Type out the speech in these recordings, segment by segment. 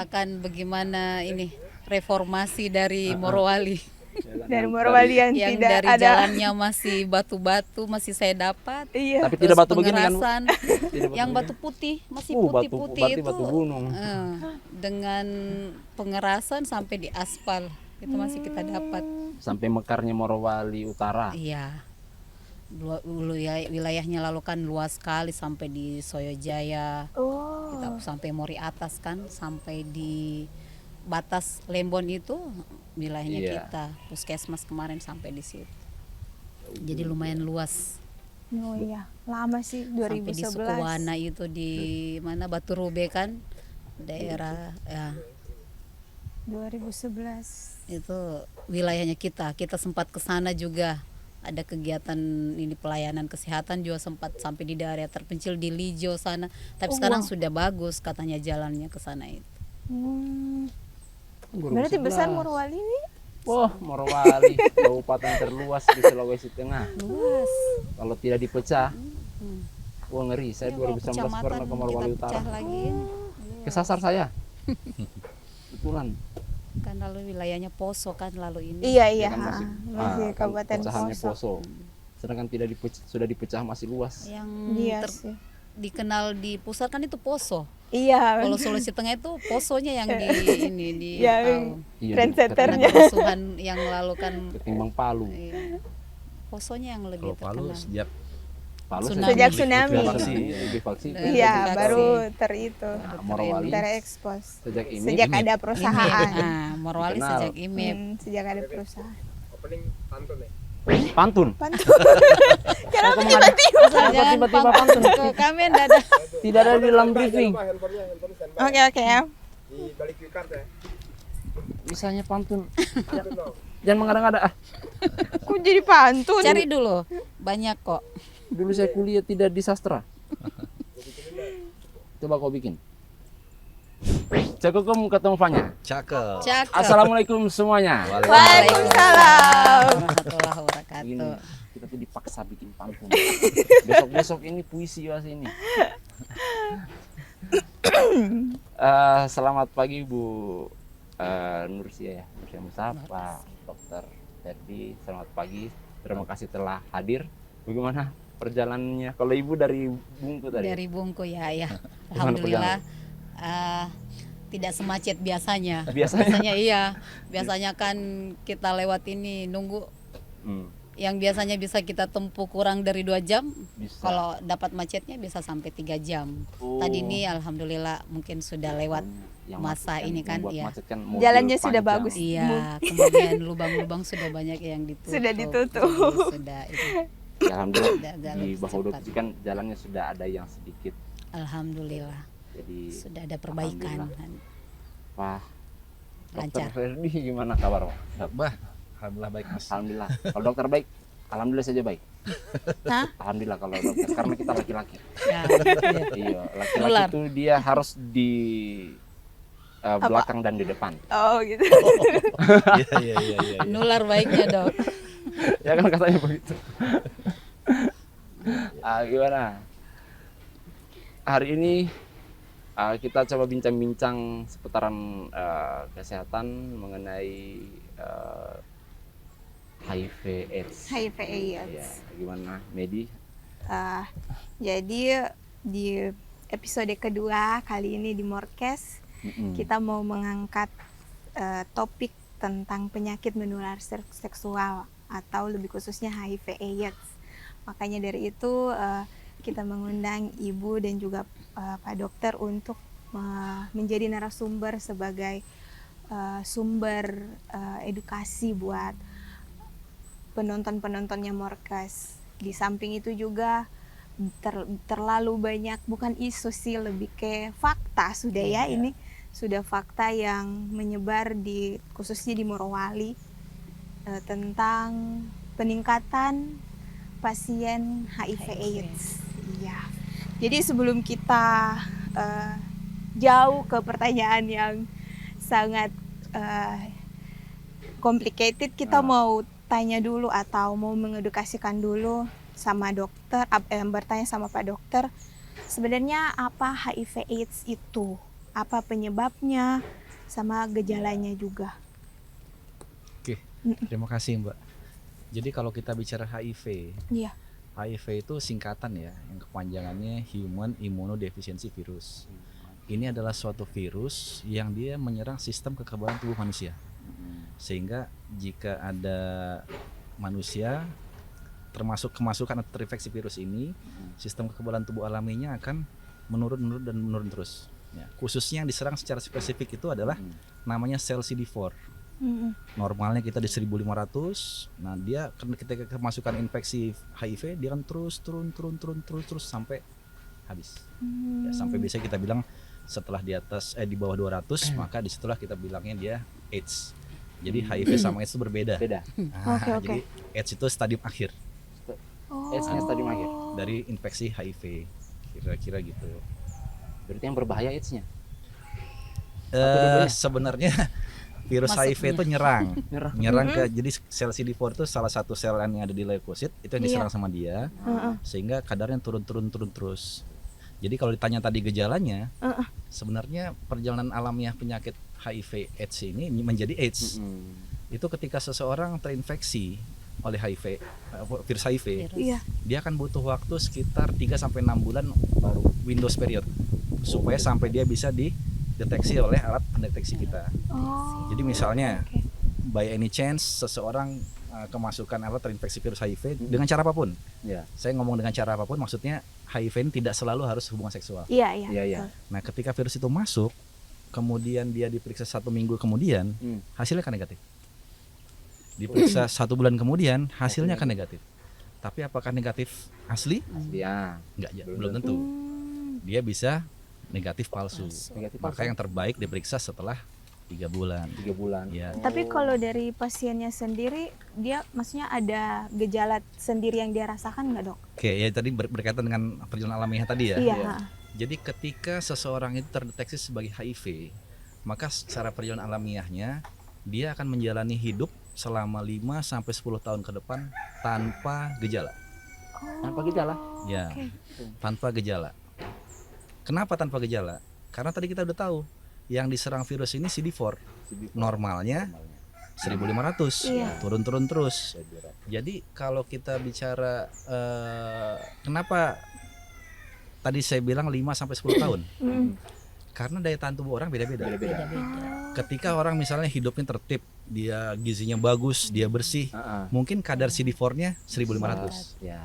menceritakan bagaimana ini reformasi dari Morowali. Dari Morowali yang tidak dari ada jalannya masih batu-batu masih saya dapat. iya. Tapi tidak batu begini kan? Pengerasan yang batu putih masih putih-putih itu batu gunung. dengan pengerasan sampai di aspal itu masih kita dapat. Sampai mekarnya Morowali Utara. Iya. Wilayahnya lalu kan luas sekali sampai di Soyojaya. Kita sampai Mori atas kan, sampai di batas Lembon itu wilayahnya kita. Puskesmas kemarin sampai di situ. Jadi lumayan luas. Oh iya, lama sih 2011. Sampai di Sukuwana itu di mana Batu Rube kan, daerah ya. 2011 Itu wilayahnya kita. Kita sempat ke sana juga. Ada kegiatan ini pelayanan kesehatan juga sempat sampai di daerah terpencil di Lijo sana. Tapi sekarang sudah bagus katanya jalannya ke sana itu. Berarti besar Morowali ini? Wah, Morowali kabupaten terluas di Sulawesi Tengah. Luas. Kalau tidak dipecah, wah ngeri. Saya 2019 pernah ke Morowali Utara. Lagi. Kesasar saya. Betulan. Kan lalu wilayahnya Poso kan lalu ini. Iya, Kan masih Kabupaten pecahannya Poso. Poso. Sedangkan tidak sudah dipecah masih luas. Yang Sih. dikenal di pusat kan itu Poso. Iya. Kalau Sulawesi Tengah itu Posonya yang di ini di yang trendsetternya. kerusuhan yang lalu kan ketimbang Palu. iya. Posonya yang lebih Kalau Palu terkenal. sejak Palu Sejak tsunami. likuifaksi. Iya, baru itu Morowali terekspos. sejak ini Sejak ada perusahaan. Nah, Morowali Dikenal. sejak IMIP. Sejak ada perusahaan. pantun. Kenapa tiba-tiba? Jangan tiba-tiba pantun ke kami ndak ada. Tidak ada di dalam briefing. Oke ya. Di balik card ya. Misalnya pantun. Jangan mengada-ngada. Kok jadi pantun? Cari dulu. Banyak kok. Dulu saya kuliah tidak di sastra. Coba kau bikin. Cakukum ketemu Fanya. cakep. Cakep. Assalamualaikum semuanya. Waalaikumsalam. Warahmatullahi wabarakatuh. Ini kita tuh dipaksa bikin pantun. Besok-besok ini puisi was ini. Selamat pagi Bu Nursia ya, Nursia Mustafa, Dokter Ferdi. Selamat pagi. Terima kasih telah hadir. Bagaimana perjalanannya? Kalau Ibu dari Bungku tadi. Dari Bungku ya. Gimana Alhamdulillah. Tidak semacet biasanya. Biasanya? Iya. Biasanya kan kita lewat ini nunggu. Yang biasanya bisa kita tempuh kurang dari 2 jam. Bisa. Kalau dapat macetnya bisa sampai 3 jam. Tadi ini alhamdulillah mungkin sudah lewat Yang masa macet ini kan, membuat iya. macet kan mobil Jalannya sudah panjang. bagus. Iya, kemudian lubang-lubang sudah banyak yang ditutup. Sudah ditutup. Jadi sudah itu. Ya, alhamdulillah Sudah agak di lebih Bahodoki cepat. kan jalannya sudah ada yang sedikit. Alhamdulillah Jadi sudah ada perbaikan. Pak Lancar. Dokter Ferdi gimana kabar Pak? Bah, alhamdulillah baik Mas. Alhamdulillah. Kalau dokter baik, alhamdulillah saja baik. Hah? Alhamdulillah kalau dokter karena kita laki-laki. Ya, iya. Iya, laki-laki Nular. itu dia harus di belakang dan di depan. Oh gitu. Iya. Nular baiknya dok. Ya kan katanya begitu. Gimana? Hari ini kita coba bincang-bincang seputaran kesehatan mengenai HIV/AIDS. HIV/AIDS. Ya, gimana, Medi? Jadi di episode kedua kali ini di Morkes kita mau mengangkat topik tentang penyakit menular seksual atau lebih khususnya HIV/AIDS. Makanya dari itu kita mengundang Ibu dan juga Pak Dokter untuk menjadi narasumber sebagai sumber edukasi buat penonton-penontonnya Morkes. Di samping itu juga terlalu banyak bukan isu sih, lebih ke fakta sudah ya. Ini sudah fakta yang menyebar di khususnya di Morowali tentang peningkatan pasien HIV/AIDS. Iya. Jadi sebelum kita jauh ke pertanyaan yang sangat complicated, kita mau tanya dulu atau mau mengedukasikan dulu sama dokter, bertanya sama Pak Dokter, sebenarnya apa HIV/AIDS itu? apa penyebabnya, sama gejalanya juga. Oke, terima kasih Mbak. Jadi kalau kita bicara HIV, Iya. HIV itu singkatan ya, yang kepanjangannya Human Immunodeficiency Virus. Ini adalah suatu virus yang dia menyerang sistem kekebalan tubuh manusia. Sehingga jika ada manusia termasuk kemasukan atau terinfeksi virus ini, sistem kekebalan tubuh alaminya akan menurun terus. Ya, khususnya yang diserang secara spesifik itu adalah namanya sel CD4. Normalnya kita di 1500. Nah, dia ketika kemasukan infeksi HIV dia kan terus turun sampai habis. Ya, sampai biasanya kita bilang setelah di bawah 200 maka disitulah kita bilangnya dia AIDS. Jadi HIV sama AIDS itu berbeda. Beda. Nah, Oke. Jadi AIDS itu stadium akhir AIDS-nya stadium akhir. dari infeksi HIV. Kira-kira gitu. Berarti yang berbahaya AIDS-nya. Sebenarnya virus Masuknya. HIV itu nyerang Nyerang. ke, jadi sel CD4 itu salah satu sel yang ada di leukosit itu yang diserang sama dia, sehingga kadarnya turun terus. Jadi kalau ditanya tadi gejalanya, sebenarnya perjalanan alamiah penyakit HIV AIDS ini menjadi AIDS itu ketika seseorang terinfeksi oleh virus HIV, Iya. dia akan butuh waktu sekitar 3-6 bulan baru Windows period supaya sampai dia bisa dideteksi oleh alat pendeteksi kita. Oh. Jadi misalnya Oke. by any chance seseorang kemasukan atau terinfeksi virus HIV dengan cara apapun. Ya. Saya ngomong dengan cara apapun maksudnya HIV ini tidak selalu harus hubungan seksual. Iya. Iya. Nah, ketika virus itu masuk, kemudian dia diperiksa 1 minggu kemudian, hasilnya kan negatif. Diperiksa 1 bulan kemudian, hasilnya kan negatif. Tapi apakah negatif asli? Ya. Enggak, Belum belum tentu. Dia bisa negatif palsu. Negatif Maka palsu. yang terbaik diperiksa setelah 3 bulan. 3 bulan. Ya. Tapi kalau dari pasiennya sendiri, dia maksudnya ada gejala sendiri yang dia rasakan nggak, Dok? Oke, ya tadi berkaitan dengan perjalanan alamiah tadi ya. Iya. Iya. Jadi ketika seseorang itu terdeteksi sebagai HIV, maka secara perjalanan alamiahnya dia akan menjalani hidup selama 5-10 tahun ke depan tanpa gejala. Tanpa gejala. Ya, Oke. tanpa gejala. Kenapa tanpa gejala? Karena tadi kita udah tahu yang diserang virus ini CD4. Normalnya 1500, Iya. turun terus. Jadi kalau kita bicara kenapa tadi saya bilang 5-10 tahun? Karena daya tahan tubuh orang beda-beda. Beda-beda. Ketika orang misalnya hidupnya tertib, dia gizinya bagus, dia bersih, mungkin kadar CD4-nya 1500. Ya.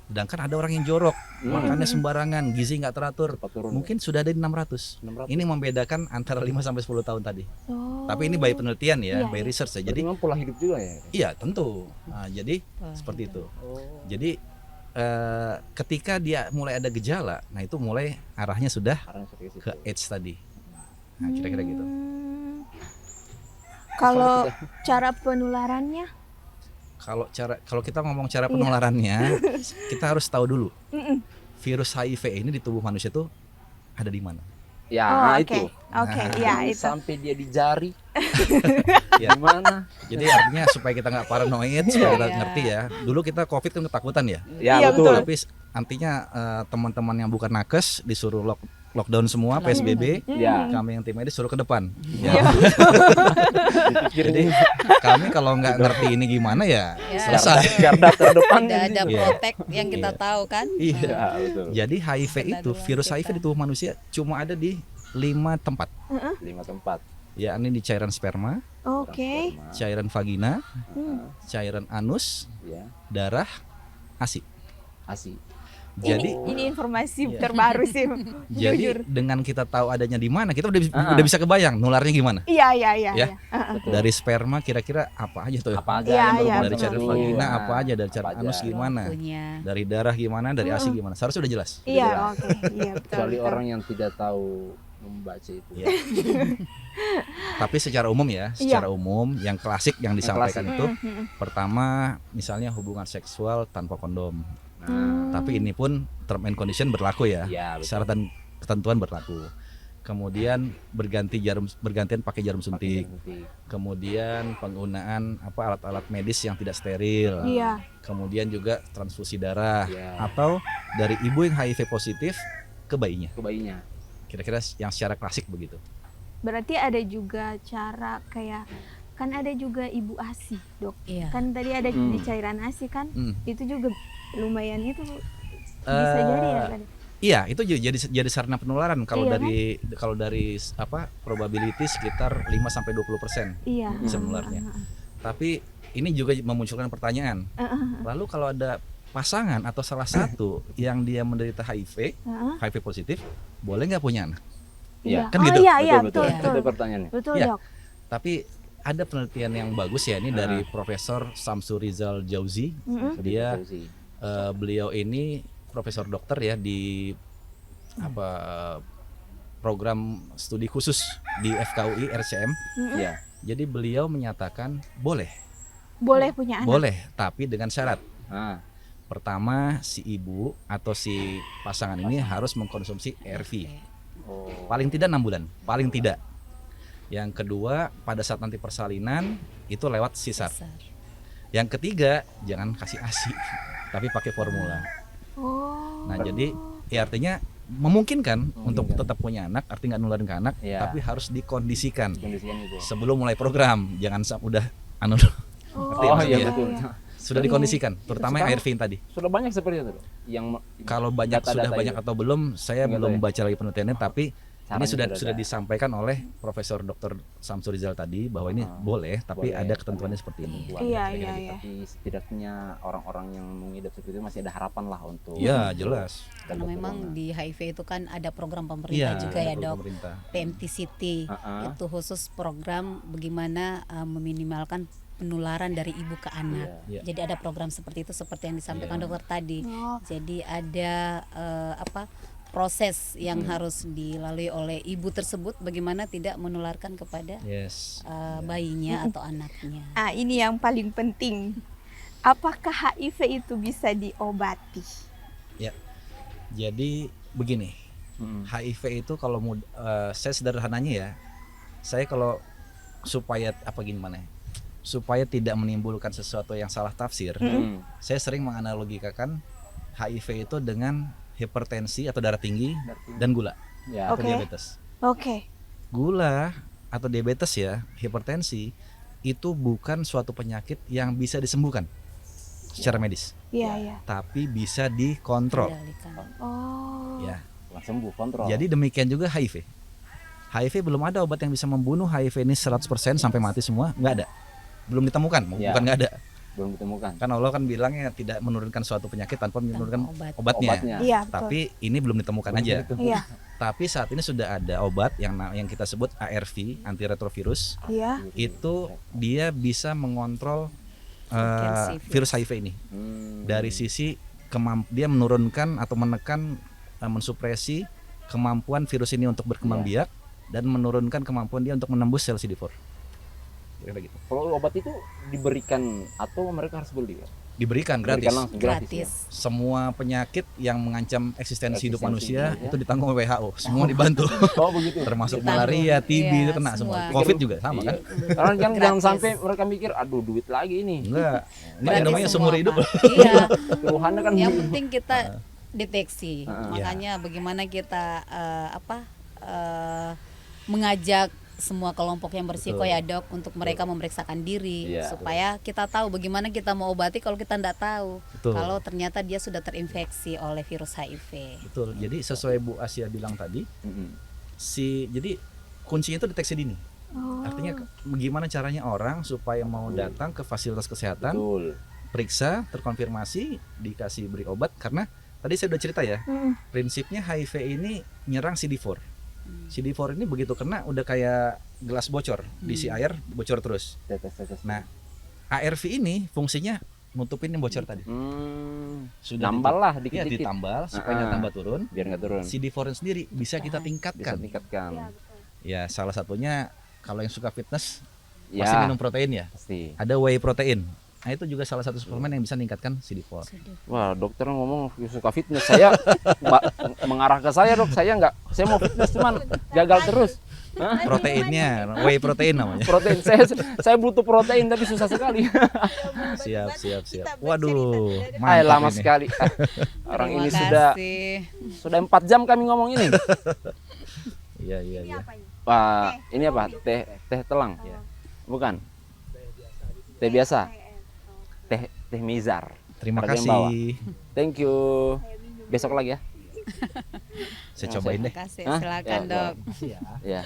Sedangkan ada orang yang jorok, makannya sembarangan, gizi nggak teratur, Cepat turun. mungkin sudah ada di 600. 600. Ini membedakan antara 5-10 tahun tadi. Oh. Tapi ini by penelitian ya, Iya, by iya. research ya. Jadi Jadi memang pola hidup juga ya. iya tentu. Nah, jadi Wah, seperti itu. Oh. Jadi ketika dia mulai ada gejala, nah itu mulai arahnya sudah Karena seperti itu. ke AIDS tadi. Nah, kira-kira gitu. Kalau cara penularannya, Kalau kita ngomong cara penularannya, kita harus tahu dulu virus HIV ini di tubuh manusia itu ada di mana. Ya, oh, oke, itu. oke, Nah, ya Jangan itu. sampai dia di jari. Ya. Gimana? Jadi artinya supaya kita nggak paranoid, supaya kita Iya. ngerti ya. Dulu kita COVID kan ketakutan ya. Ya, Iya, betul. Tapi artinya teman-teman yang bukan nakes disuruh lockdown semua PSBB. Ya. Kami yang tim medis suruh ke depan. Iya. Ya. Jadi kami kalau nggak ngerti ini gimana ya Ya, selesai. Garda terdepan. Udah ada Iya. protek yang kita Iya. tahu kan. Iya. Ya, betul. Jadi HIV Kena itu duluan virus kita. HIV di tubuh manusia cuma ada di 5 tempat. 5 tempat. Ya, ini di cairan sperma, Oke. cairan vagina, Hmm. cairan anus, Ya, darah, ASI. ASI. Jadi Ini informasi Iya. terbaru sih. jadi Jujur. dengan kita tahu adanya di mana, kita udah bisa kebayang nularnya gimana. Iya. Ya. Iya. Betul. Dari sperma kira-kira apa aja tuh? apa aja Iya, yang iya, berhubungan Dari dengan cairan itu. vagina Nah, apa aja, dari cairan apa anus aja. gimana, Punya. dari darah gimana, dari ASI gimana. Seharusnya udah jelas. Iya, Jelas. oke. Iya, betul. Kecuali betul. orang yang tidak tahu membaca itu. Iya. Tapi secara umum ya, secara umum yang klasik yang disampaikan klasik. itu Hmm. pertama misalnya hubungan seksual tanpa kondom. Nah, Tapi ini pun term and condition berlaku ya. ya, betul. Syarat dan ketentuan berlaku. Kemudian bergantian pakai jarum suntik. Suntik. Kemudian penggunaan alat-alat medis yang tidak steril. Iya. Kemudian juga transfusi darah Ya, atau dari ibu yang HIV positif ke bayinya. ke bayinya. Kira-kira yang secara klasik begitu. Berarti ada juga cara kayak, kan ada juga ibu ASI, Dok. Iya. Kan tadi ada Hmm. di cairan ASI kan, Hmm. itu juga lumayan itu bisa jadi ya kan? Iya, itu jadi sarana penularan kalau Iya, dari apa probability sekitar 5 sampai 20% Iya. bisa menularnya. Tapi ini juga memunculkan pertanyaan. Lalu kalau ada pasangan atau salah satu yang dia menderita HIV, HIV positif, boleh nggak punya anak? Iya. Kan Oh gitu. iya, iya, betul, betul, itu betul. pertanyaannya. Betul, Iya. Dok. Tapi ada penelitian yang bagus ya ini dari Profesor Samsur Rizal Jauzi. Dia beliau ini profesor dokter ya di program studi khusus di FKUI RCM. Iya. Jadi beliau menyatakan boleh, Punya anak. boleh, tapi dengan syarat. Ah, Pertama, si ibu atau si pasangan ini harus mengkonsumsi ARV. oh. Paling tidak 6 bulan, paling tidak. Yang kedua, pada saat nanti persalinan itu lewat sisar. Besar. Yang ketiga, jangan kasih ASI, tapi pakai formula. Oh. Nah, jadi ya artinya memungkinkan untuk tetap punya anak, artinya nggak nularin ke anak, Iya. tapi harus dikondisikan Kondisikan itu. sebelum mulai program. Jangan udah anu ngerti Oh maksudnya iya ya? betul. Sudah dikondisikan, terutama yang sekarang- ARV yang tadi. Sudah banyak seperti itu Dok? Yang Kalau banyak data-data sudah banyak itu. atau belum, saya Nggak belum tahu ya. baca lagi penelitiannya, tapi Caranya ini sudah ada. disampaikan oleh Profesor Dr. Samsur Rizal tadi bahwa ini boleh, tapi Boleh, ada ketentuannya seperti ini. Buat Iya, kira-kira iya, gitu. iya. Tapi setidaknya orang-orang yang mengidap seperti itu masih ada harapan lah untuk Iya, jelas. Karena memang di HIV itu kan ada program pemerintah Iya, juga ya, ada Dok. pemerintah. PMTCT itu khusus program bagaimana meminimalkan penularan dari ibu ke anak. Iya. Jadi ada program seperti itu seperti yang disampaikan dokter tadi. Oh. Jadi ada proses yang harus dilalui oleh ibu tersebut bagaimana tidak menularkan kepada Yes. bayinya atau anaknya. Ah, ini yang paling penting. Apakah HIV itu bisa diobati? Ya. Jadi begini, HIV itu kalau saya sederhananya ya, saya kalau supaya gimana ya? Supaya tidak menimbulkan sesuatu yang salah tafsir, saya sering menganalogikakan HIV itu dengan hipertensi atau darah tinggi dan gula Ya. atau Oke. diabetes. Oke. Gula atau diabetes ya, hipertensi itu bukan suatu penyakit yang bisa disembuhkan secara medis, Iya, iya. tapi bisa dikontrol. Kendalikan. Oh. Ya. Langsung sembuh kontrol. Jadi demikian juga HIV. HIV belum ada obat yang bisa membunuh HIV ini 100% sampai mati semua, nggak ada. Belum ditemukan, Ya. bukan nggak ada. belum ditemukan. Kan Allah kan bilangnya tidak menurunkan suatu penyakit tanpa menurunkan obat. obatnya. Iya, betul. Tapi ini belum ditemukan aja. Iya. Tapi saat ini sudah ada obat yang kita sebut ARV, antiretrovirus. Iya. Itu dia bisa mengontrol Frekuensi virus HIV ini. Dari sisi dia menurunkan atau menekan, mensupresi kemampuan virus ini untuk berkembang biak dan menurunkan kemampuan dia untuk menembus sel CD4. Kira-kira gitu. Kalau obat itu diberikan atau mereka harus beli? Diberikan gratis. Diberikan langsung gratis. Gratis. Semua penyakit yang mengancam eksistensi hidup Eksistensi manusia hidup, ya. itu ditanggung oleh WHO. Semua dibantu. Oh begitu. Termasuk Ditanggung. malaria, TB Iya, itu kena semua. semua. Covid juga sama kan? Karena kan jangan Gratis. sampai mereka mikir, aduh duit lagi ini. Enggak. Ini Gratis namanya semua, seumur hidup. Pak. Iya. Keluhannya kan Yang penting kita deteksi. Iya. Makanya bagaimana kita mengajak semua kelompok yang berisiko Betul. ya, Dok, untuk mereka memeriksakan diri Iya. supaya kita tahu bagaimana kita mau obati kalau kita tidak tahu. Betul. Kalau ternyata dia sudah terinfeksi oleh virus HIV. Betul. Jadi sesuai Bu Asia bilang tadi, jadi kuncinya itu deteksi dini. Oh. Artinya gimana caranya orang supaya mau datang ke fasilitas kesehatan, Betul. periksa, terkonfirmasi, dikasih beri obat karena tadi saya udah cerita ya, prinsipnya HIV ini nyerang CD4. CD4 ini begitu kena udah kayak gelas bocor, diisi air bocor terus. Tetes. Nah, ARV ini fungsinya nutupin yang bocor tadi. Sudah Nambal lah ya, dikit-dikit. ditambal supaya nggak tambah turun. Biar nggak turun. CD4 sendiri bisa kita Bisa tingkatkan. tingkatkan. Ya, salah satunya kalau yang suka fitness Ya. pasti minum protein ya. Pasti. Ada whey protein. Nah, itu juga salah satu suplemen yang bisa meningkatkan CD4. Wah, dokter ngomong suka fitness. Saya mengarah ke saya, Dok. Saya mau fitness cuman gagal terus. Hah? Proteinnya, whey protein namanya. Protein saya butuh protein tapi susah sekali. Siap. Waduh, Ay, mantap lama ini. sekali. Orang Terima ini kasih. sudah 4 jam kami ngomong ini. Iya, iya, Ini iya. apa ini? Pak, Teh, ini apa? kopi. Teh telang. Oh, Bukan. Teh biasa. TS. Oke. Teh mizar. Terima Ada yang bawa. kasih. Thank you. Saya minum Besok dulu. lagi ya. Saya cobain deh. Terima kasih, Hah? silakan Ya, dok. Makasih ya. Ya.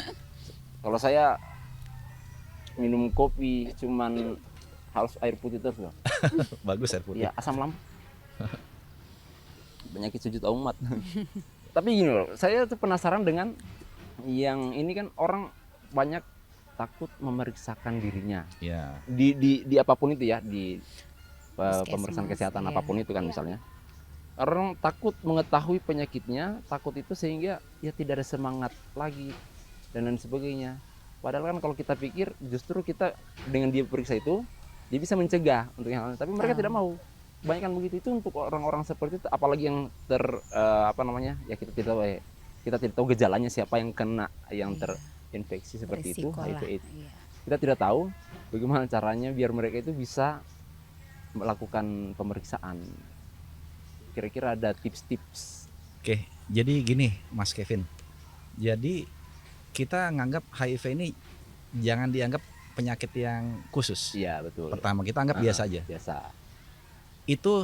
Kalau saya minum kopi cuman harus air putih terus loh. Bagus air putih. Iya, asam lambung. Penyakit sejuta umat. Tapi gini loh, saya tuh penasaran dengan yang ini kan orang banyak takut memeriksakan dirinya Ya. di apapun itu ya, di Puskesmas, pemeriksaan kesehatan iya. apapun itu kan Iya. misalnya. Orang takut mengetahui penyakitnya, takut itu sehingga ya tidak ada semangat lagi dan lain sebagainya. Padahal kan kalau kita pikir justru kita dengan dia periksa itu dia bisa mencegah untuk yang lain, tapi mereka Ah. tidak mau. Kebanyakan begitu itu untuk orang-orang seperti itu, apalagi yang apa namanya ya kita tidak tahu ya, kita tidak tahu gejalanya siapa yang kena, yang Iya. terinfeksi seperti itu Risiko HIV lah. AIDS. Iya. Kita tidak tahu bagaimana caranya biar mereka itu bisa melakukan pemeriksaan. Kira-kira ada tips-tips. Oke, jadi gini Mas Kevin. Jadi kita nganggap HIV ini jangan dianggap penyakit yang khusus. Iya betul. Pertama kita anggap Ah, biasa aja. Biasa.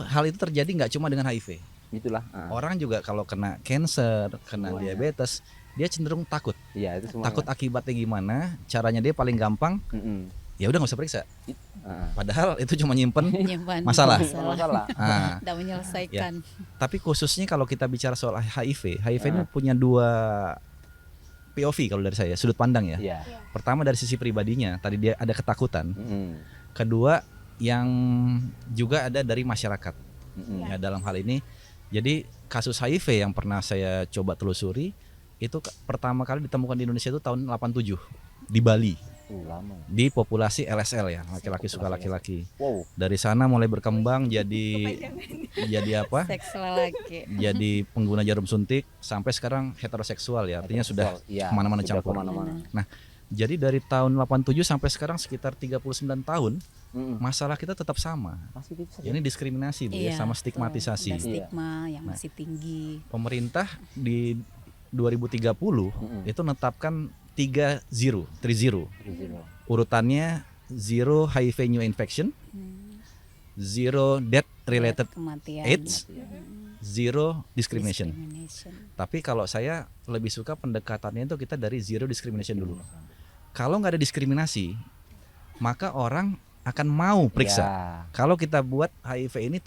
Hal itu terjadi nggak cuma dengan HIV. Itulah. Orang juga kalau kena cancer, kena Semuanya. diabetes, dia cenderung takut. Iya itu semua. Takut akibatnya gimana? Caranya dia paling gampang, ya udah nggak usah periksa. Padahal itu cuma nyimpen. Menyimpan Masalah. Masalah. Ah, Tidak menyelesaikan. tapi khususnya kalau kita bicara soal HIV ini Ah. punya dua POV kalau dari saya, sudut pandang ya. Iya. Pertama dari sisi pribadinya, tadi dia ada ketakutan. Mm-mm. Kedua yang juga ada dari masyarakat. Mm-mm. Ya dalam hal ini, jadi kasus HIV yang pernah saya coba telusuri itu pertama kali ditemukan di Indonesia itu tahun 87 di Bali, Lama. di populasi LSL ya, laki-laki suka laki-laki. Wow. Dari sana mulai berkembang jadi apa? Seks lelaki. Jadi pengguna jarum suntik sampai sekarang heteroseksual ya, artinya sudah Iya, kemana-mana sudah campur. kemana-mana. Jadi dari tahun 87 sampai sekarang sekitar 39 tahun Mm-mm. masalah kita tetap sama. Masih gitu saja. Ini diskriminasi Bu, ya, Iya, sama betul. stigmatisasi. Ada stigma yang masih tinggi. Pemerintah di 2030 Mm-mm. itu menetapkan 30. Gitu. Urutannya zero HIV new infection, zero death related Kematian. AIDS, zero discrimination. Discrimination. Tapi kalau saya lebih suka pendekatannya itu kita dari zero discrimination dulu. Kalau nggak ada diskriminasi, maka orang akan mau periksa. Ya. Kalau kita buat HIV ini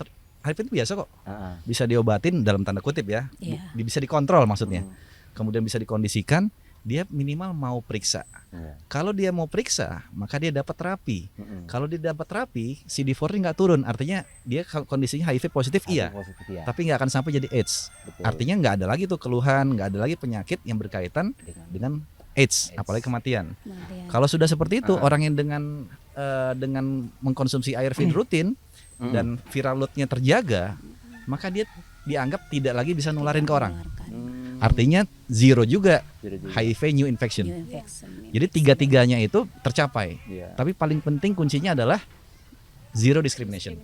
HIV itu biasa kok, Ah, bisa diobatin dalam tanda kutip ya, Iya. bisa dikontrol maksudnya. Mm. Kemudian bisa dikondisikan, dia minimal mau periksa. Iya. Kalau dia mau periksa, maka dia dapat terapi. Mm-mm. Kalau dia dapat terapi, CD4-nya nggak turun, artinya dia kondisinya HIV positif iya, Positif, iya. tapi nggak akan sampai jadi AIDS. Betul. Artinya nggak ada lagi tuh keluhan, nggak ada lagi penyakit yang berkaitan dengan AIDS, AIDS. apalagi kematian. Kematian. Kalau sudah seperti itu, Ah. orang yang dengan mengkonsumsi ARV rutin Mm-mm. dan viral load-nya terjaga, maka dia dianggap tidak lagi bisa nularin ke orang. Menularkan. Artinya zero juga Zero juga. HIV new infection. New infection. Jadi tiga-tiganya itu tercapai. Iya. Tapi paling penting kuncinya adalah zero discrimination.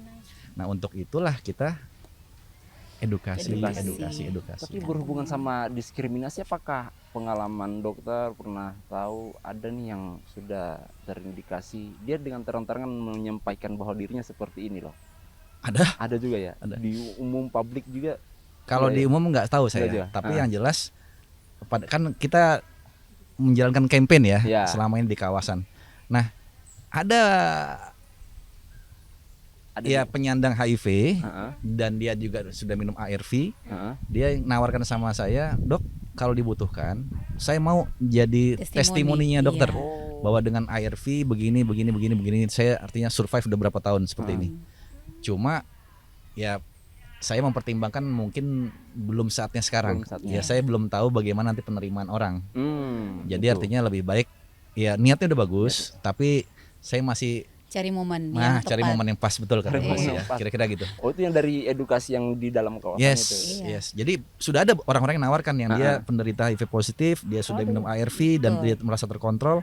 Nah, untuk itulah kita edukasi. Tapi berhubungan sama diskriminasi, apakah pengalaman dokter pernah tahu ada nih yang sudah terindikasi dia dengan terang-terangan menyampaikan bahwa dirinya seperti ini loh? Ada juga ya. Ada. Di umum publik juga. Kalau Iya, di iya. umum nggak tahu Nggak juga. saya, tapi Ah. yang jelas kan kita menjalankan campaign ya Ya. selama ini di kawasan. Nah, ada ya penyandang HIV Heeh, dan dia juga sudah minum ARV. heeh. Dia nawarkan sama saya, dok, kalau dibutuhkan, saya mau jadi Testimoni, testimoninya dokter iya. Oh. bahwa dengan ARV begini. Saya artinya survive udah berapa tahun seperti ini. Cuma ya saya mempertimbangkan mungkin belum saatnya sekarang. Belum saatnya. Ya saya belum tahu bagaimana nanti penerimaan orang. Jadi Gitu. artinya lebih baik ya niatnya udah bagus, tapi saya masih Cari momen yang cari tepat. momen yang pas betul kata Cari Mas momen ya. yang pas. Kira-kira gitu. Oh, itu yang dari edukasi yang di dalam kawasan Yes, itu. Iya. yes. Jadi sudah ada orang-orang yang nawarkan yang dia penderita HIV positif, dia sudah minum ARV dan Betul. dia merasa terkontrol,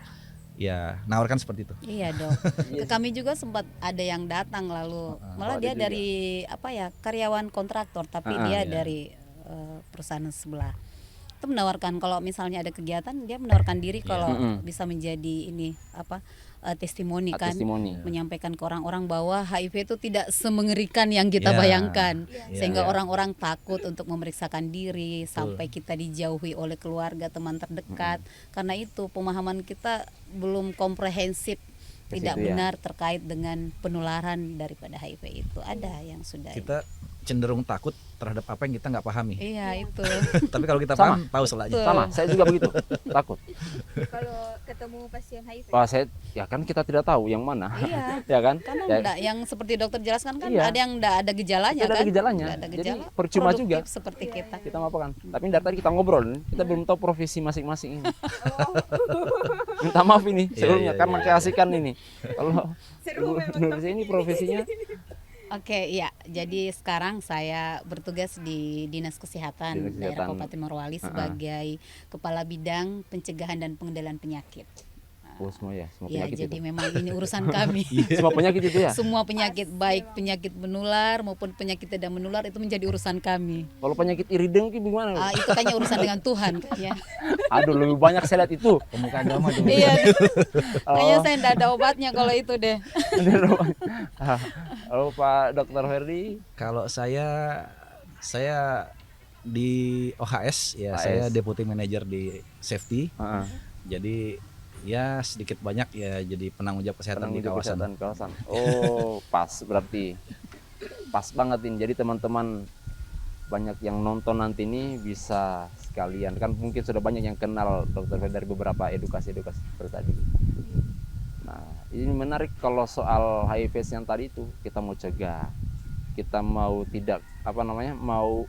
ya nawarkan seperti itu. Iya dok. Ke kami juga sempat ada yang datang lalu malah Oh, ada dia juga. dari apa ya karyawan kontraktor tapi Ah, dia iya. dari perusahaan sebelah. itu menawarkan kalau misalnya ada kegiatan dia menawarkan diri kalau Mm-mm. bisa menjadi ini apa testimoni kan, testimoni. menyampaikan ke orang-orang bahwa HIV itu tidak semengerikan yang kita Ya. bayangkan, Ya. sehingga Ya. orang-orang takut untuk memeriksakan diri sampai kita dijauhi oleh keluarga teman terdekat karena itu pemahaman kita belum komprehensif, Ke tidak situ ya. benar terkait dengan penularan daripada HIV itu. Ada yang sudah Kita cenderung takut terhadap apa yang kita nggak pahami. iya itu. Tapi kalau kita Sama. paham, tahu selanya. Betul. Sama, saya juga begitu. Takut. Kalau ketemu pasien HIV. Wah, saya ya kan kita tidak tahu yang mana. Iya. Ya kan? Karena Ya, enggak, yang seperti dokter jelaskan kan Iya. ada yang enggak ada gejalanya Tidak ada kan? gejalanya. Nggak ada Jadi gejala. percuma produktif juga. seperti kita. kita apa kan? Tapi dari tadi kita ngobrol, kita belum tahu profesi masing-masing ini. Minta maaf ini sebelumnya iya, karena iya. keasikan ini. Kalau Seru memang Nur ini profesinya Oke, iya. Jadi sekarang saya bertugas di Dinas Kesehatan, Dinas Daerah Kesehatan. Kabupaten Morowali sebagai Kepala Bidang Pencegahan dan Pengendalian Penyakit. oh semua ya, semua Ya, penyakit jadi itu. memang ini urusan kami. Semua penyakit itu ya. Semua penyakit, baik penyakit menular maupun penyakit tidak menular itu menjadi urusan kami. Kalau penyakit iri dengki gimana? Itu kayaknya urusan dengan Tuhan kan ya. Aduh, lebih banyak saya lihat itu. Pemuka agama tuh. Iya, kayaknya Oh. saya enggak ada obatnya kalau itu deh. Halo Pak Dokter Ferdi. Kalau saya di OHS ya, OHS. saya deputy manager di safety. Heeh. Jadi ya sedikit banyak ya jadi penanggung jawab kesehatan di Penanggung jawab kawasan. kesehatan kawasan. Oh, pas berarti. Pas banget ini. Jadi teman-teman banyak yang nonton nanti ini bisa sekalian kan mungkin sudah banyak yang kenal Dokter Ferdi dari beberapa edukasi-edukasi seperti tadi. Nah, ini menarik kalau soal HIV yang tadi itu kita mau cegah. Kita mau tidak apa namanya? Mau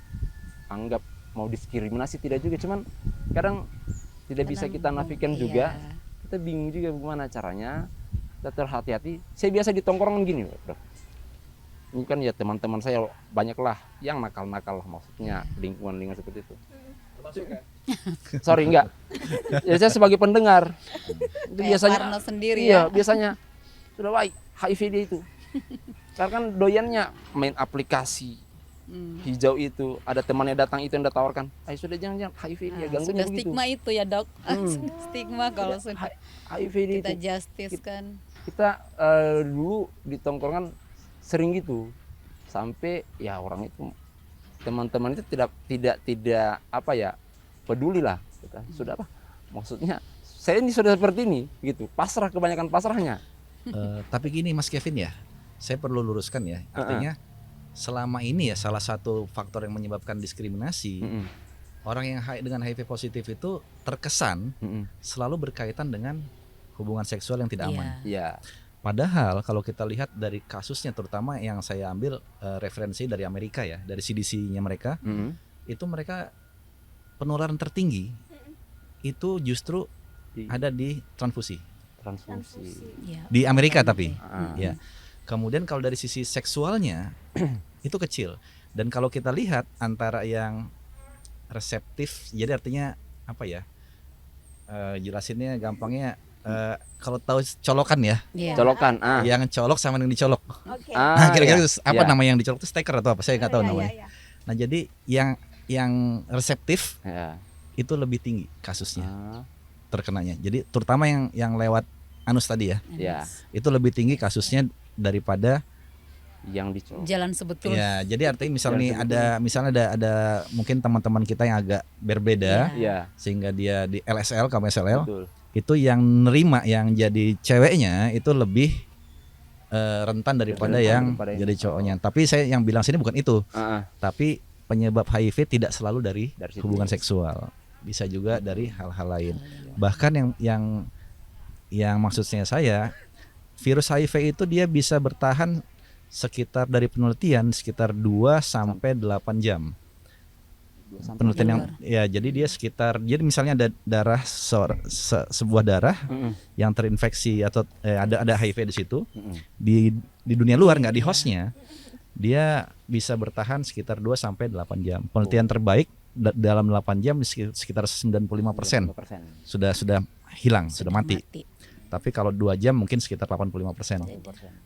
anggap mau diskriminasi tidak juga, cuman kadang tidak bisa kita nafikan Iya. juga. Kita bingung juga bagaimana caranya kita terhati-hati. Saya biasa di tongkrongan gini, Dok. Ini kan ya teman-teman saya banyaklah yang nakal-nakal, maksudnya lingkungan-lingkungan seperti itu. Sorry enggak. Ya saya sebagai pendengar. Itu Kayak biasanya Parno sendiri iya, ya. biasanya sudah baik HIV dia itu. Karena kan doyannya main aplikasi hijau itu, ada temannya datang itu yang ditawarkan, ayo sudah jangan HIV dia ganggunya Sudah begitu. stigma itu ya dok. Stigma kalau sudah HIV dia kita itu. justice kan. Kita dulu di tongkrongan sering gitu, sampai ya orang itu teman-teman itu tidak apa ya peduli lah kita sudah apa maksudnya saya ini sudah seperti ini gitu, pasrah, kebanyakan pasrahnya. Tapi gini Mas Kevin ya, saya perlu luruskan ya. Artinya selama ini ya salah satu faktor yang menyebabkan diskriminasi orang yang dengan HIV positif itu terkesan selalu berkaitan dengan hubungan seksual yang tidak aman. Iya. Padahal kalau kita lihat dari kasusnya, terutama yang saya ambil referensi dari Amerika ya, dari CDC-nya mereka, itu mereka penularan tertinggi itu justru ada di transfusi Transfusi. Iya. di Amerika tapi Ah. ya. Kemudian kalau dari sisi seksualnya itu kecil. Dan kalau kita lihat antara yang reseptif, jadi artinya apa ya? Jelasinnya gampangnya kalau tahu colokan ya, Iya. Colokan. yang colok sama yang dicolok. Oke. Nah, kira-kira iya. apa Iya. nama yang dicolok itu steker atau apa? Saya nggak tahu Iya, namanya. iya, iya. Nah, jadi yang reseptif Ya. itu lebih tinggi kasusnya Ah, terkenanya. Jadi terutama yang lewat anus tadi ya, ya, itu lebih tinggi kasusnya daripada yang dicolok. Jalan sebetul. ya. Jadi artinya misalnya nih Yang misalnya ada mungkin teman-teman kita yang agak berbeda Iya, sehingga dia di LSL, KMSLL betul. itu yang nerima yang jadi ceweknya itu lebih rentan daripada yang Daripada yang- jadi cowoknya. Tapi saya yang bilang sini bukan itu, Ah, tapi penyebab HIV tidak selalu dari Dari situ. hubungan seksual, bisa juga dari hal-hal lain. Bahkan yang maksudnya saya, virus HIV itu dia bisa bertahan sekitar dari penelitian sekitar 2 sampai 8 jam. Penelitian yang ya jadi dia sekitar, jadi misalnya ada darah sebuah darah yang terinfeksi atau ada HIV di situ, di dunia luar nggak di hostnya, dia bisa bertahan sekitar 2 sampai 8 jam. Penelitian terbaik dalam 8 jam sekitar 95% sudah hilang, sudah mati. Tapi kalau 2 jam mungkin sekitar 85%.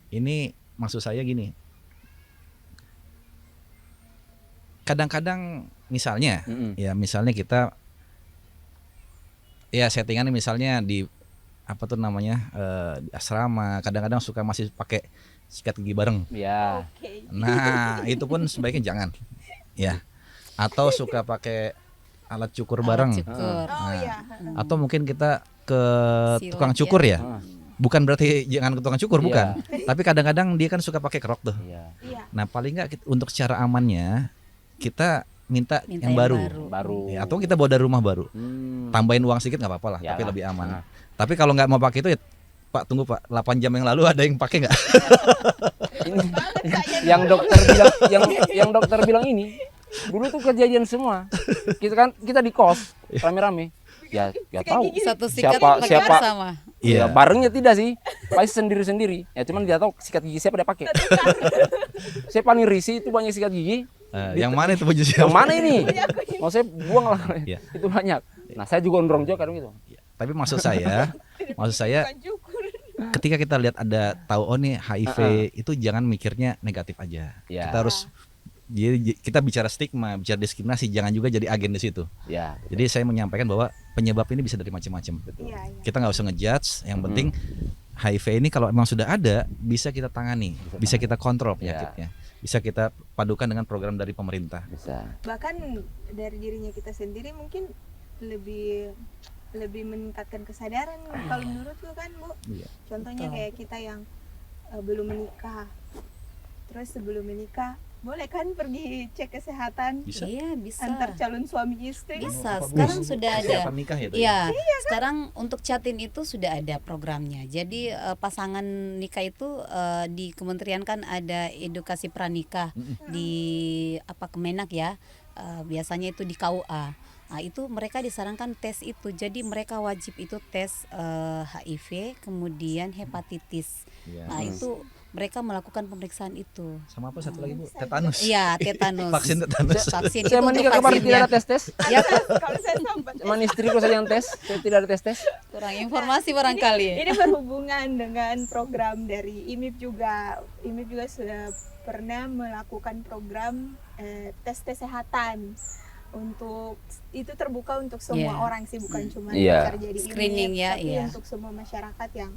Ini maksud saya gini. Kadang-kadang misalnya ya misalnya kita Ya settingan misalnya di apa tuh namanya di asrama kadang-kadang suka masih pakai sikat gigi bareng. Ya. Oke. Nah itu pun sebaiknya jangan, ya. Atau suka pakai alat cukur bareng. Alat cukur. Oh Nah, iya. atau mungkin kita ke Silet tukang cukur ya. Ah, Bukan berarti jangan ke tukang cukur, Iya. bukan. Tapi kadang-kadang dia kan suka pakai kerok tuh. Iya. Iya. Nah paling nggak untuk cara amannya kita minta Minta yang baru. Baru. Ya, atau kita bawa dari rumah baru. Hmm. Tambahin uang sedikit nggak apa-apa lah, Ya tapi lah. lebih aman. Ah. Tapi kalau nggak mau pakai itu ya Pak tunggu Pak, 8 jam yang lalu ada yang pakai nggak? Ini yang dokter bilang yang dokter bilang ini dulu tuh kejadian semua. Kita di kos rame-rame. Ya nggak tahu. Satu sikat Siapa- pakai siapa- bersama. Ya, barengnya tidak sih, pasti sendiri-sendiri. Ya cuman dia tahu sikat gigi siapa dia pakai. Saya paling risih itu banyak sikat gigi. Yang mana itu baju Yang siapa? mana ini? Mau saya buang lah. Iya. Itu banyak. Nah saya juga ondrong juga kadang gitu. Tapi maksud saya ketika kita lihat ada tahu oh nih HIV itu jangan mikirnya negatif aja. Ya. Kita harus kita bicara stigma, bicara diskriminasi, jangan juga jadi agen di situ. Ya. Jadi saya menyampaikan bahwa penyebab ini bisa dari macam-macam. Iya, iya. Kita nggak usah ngejudge, yang penting HIV ini kalau memang sudah ada bisa kita tangani, bisa kita kontrol penyakitnya, bisa kita padukan dengan program dari pemerintah. Bisa. Bahkan dari dirinya kita sendiri mungkin lebih meningkatkan kesadaran kalau menurutku kan Bu. Iya. Contohnya Betul. kayak kita yang belum menikah. Terus sebelum menikah boleh kan pergi cek kesehatan Bisa. Iya, bisa. antar calon suami istri. Bisa. Sekarang sudah ada. Persiapan nikah ya. Iya, sekarang untuk Catin itu sudah ada programnya. Jadi pasangan nikah itu di kementerian kan ada edukasi pranikah di Kemenak ya. Biasanya itu di KUA. Nah, itu mereka disarankan tes itu. Jadi mereka wajib itu tes HIV, kemudian hepatitis. Iya. Nah, itu mereka melakukan pemeriksaan itu. Sama apa satu lagi Bu? Tetanus. Iya, tetanus. Vaksin tetanus. Vaksin Saya itu menikah untuk kemarin tidak ada vaksinnya. tes. Ya kan? Kalau saya sempat Cuman istriku saja yang tes. Saya tidak ada tes. Kurang informasi barangkali. ini berhubungan dengan program dari IMIP juga. IMIP juga sudah pernah melakukan program tes kesehatan untuk itu terbuka untuk semua Iya. orang sih, bukan cuma Iya. kerja di Screening IMIP, ya, tapi iya. untuk semua masyarakat yang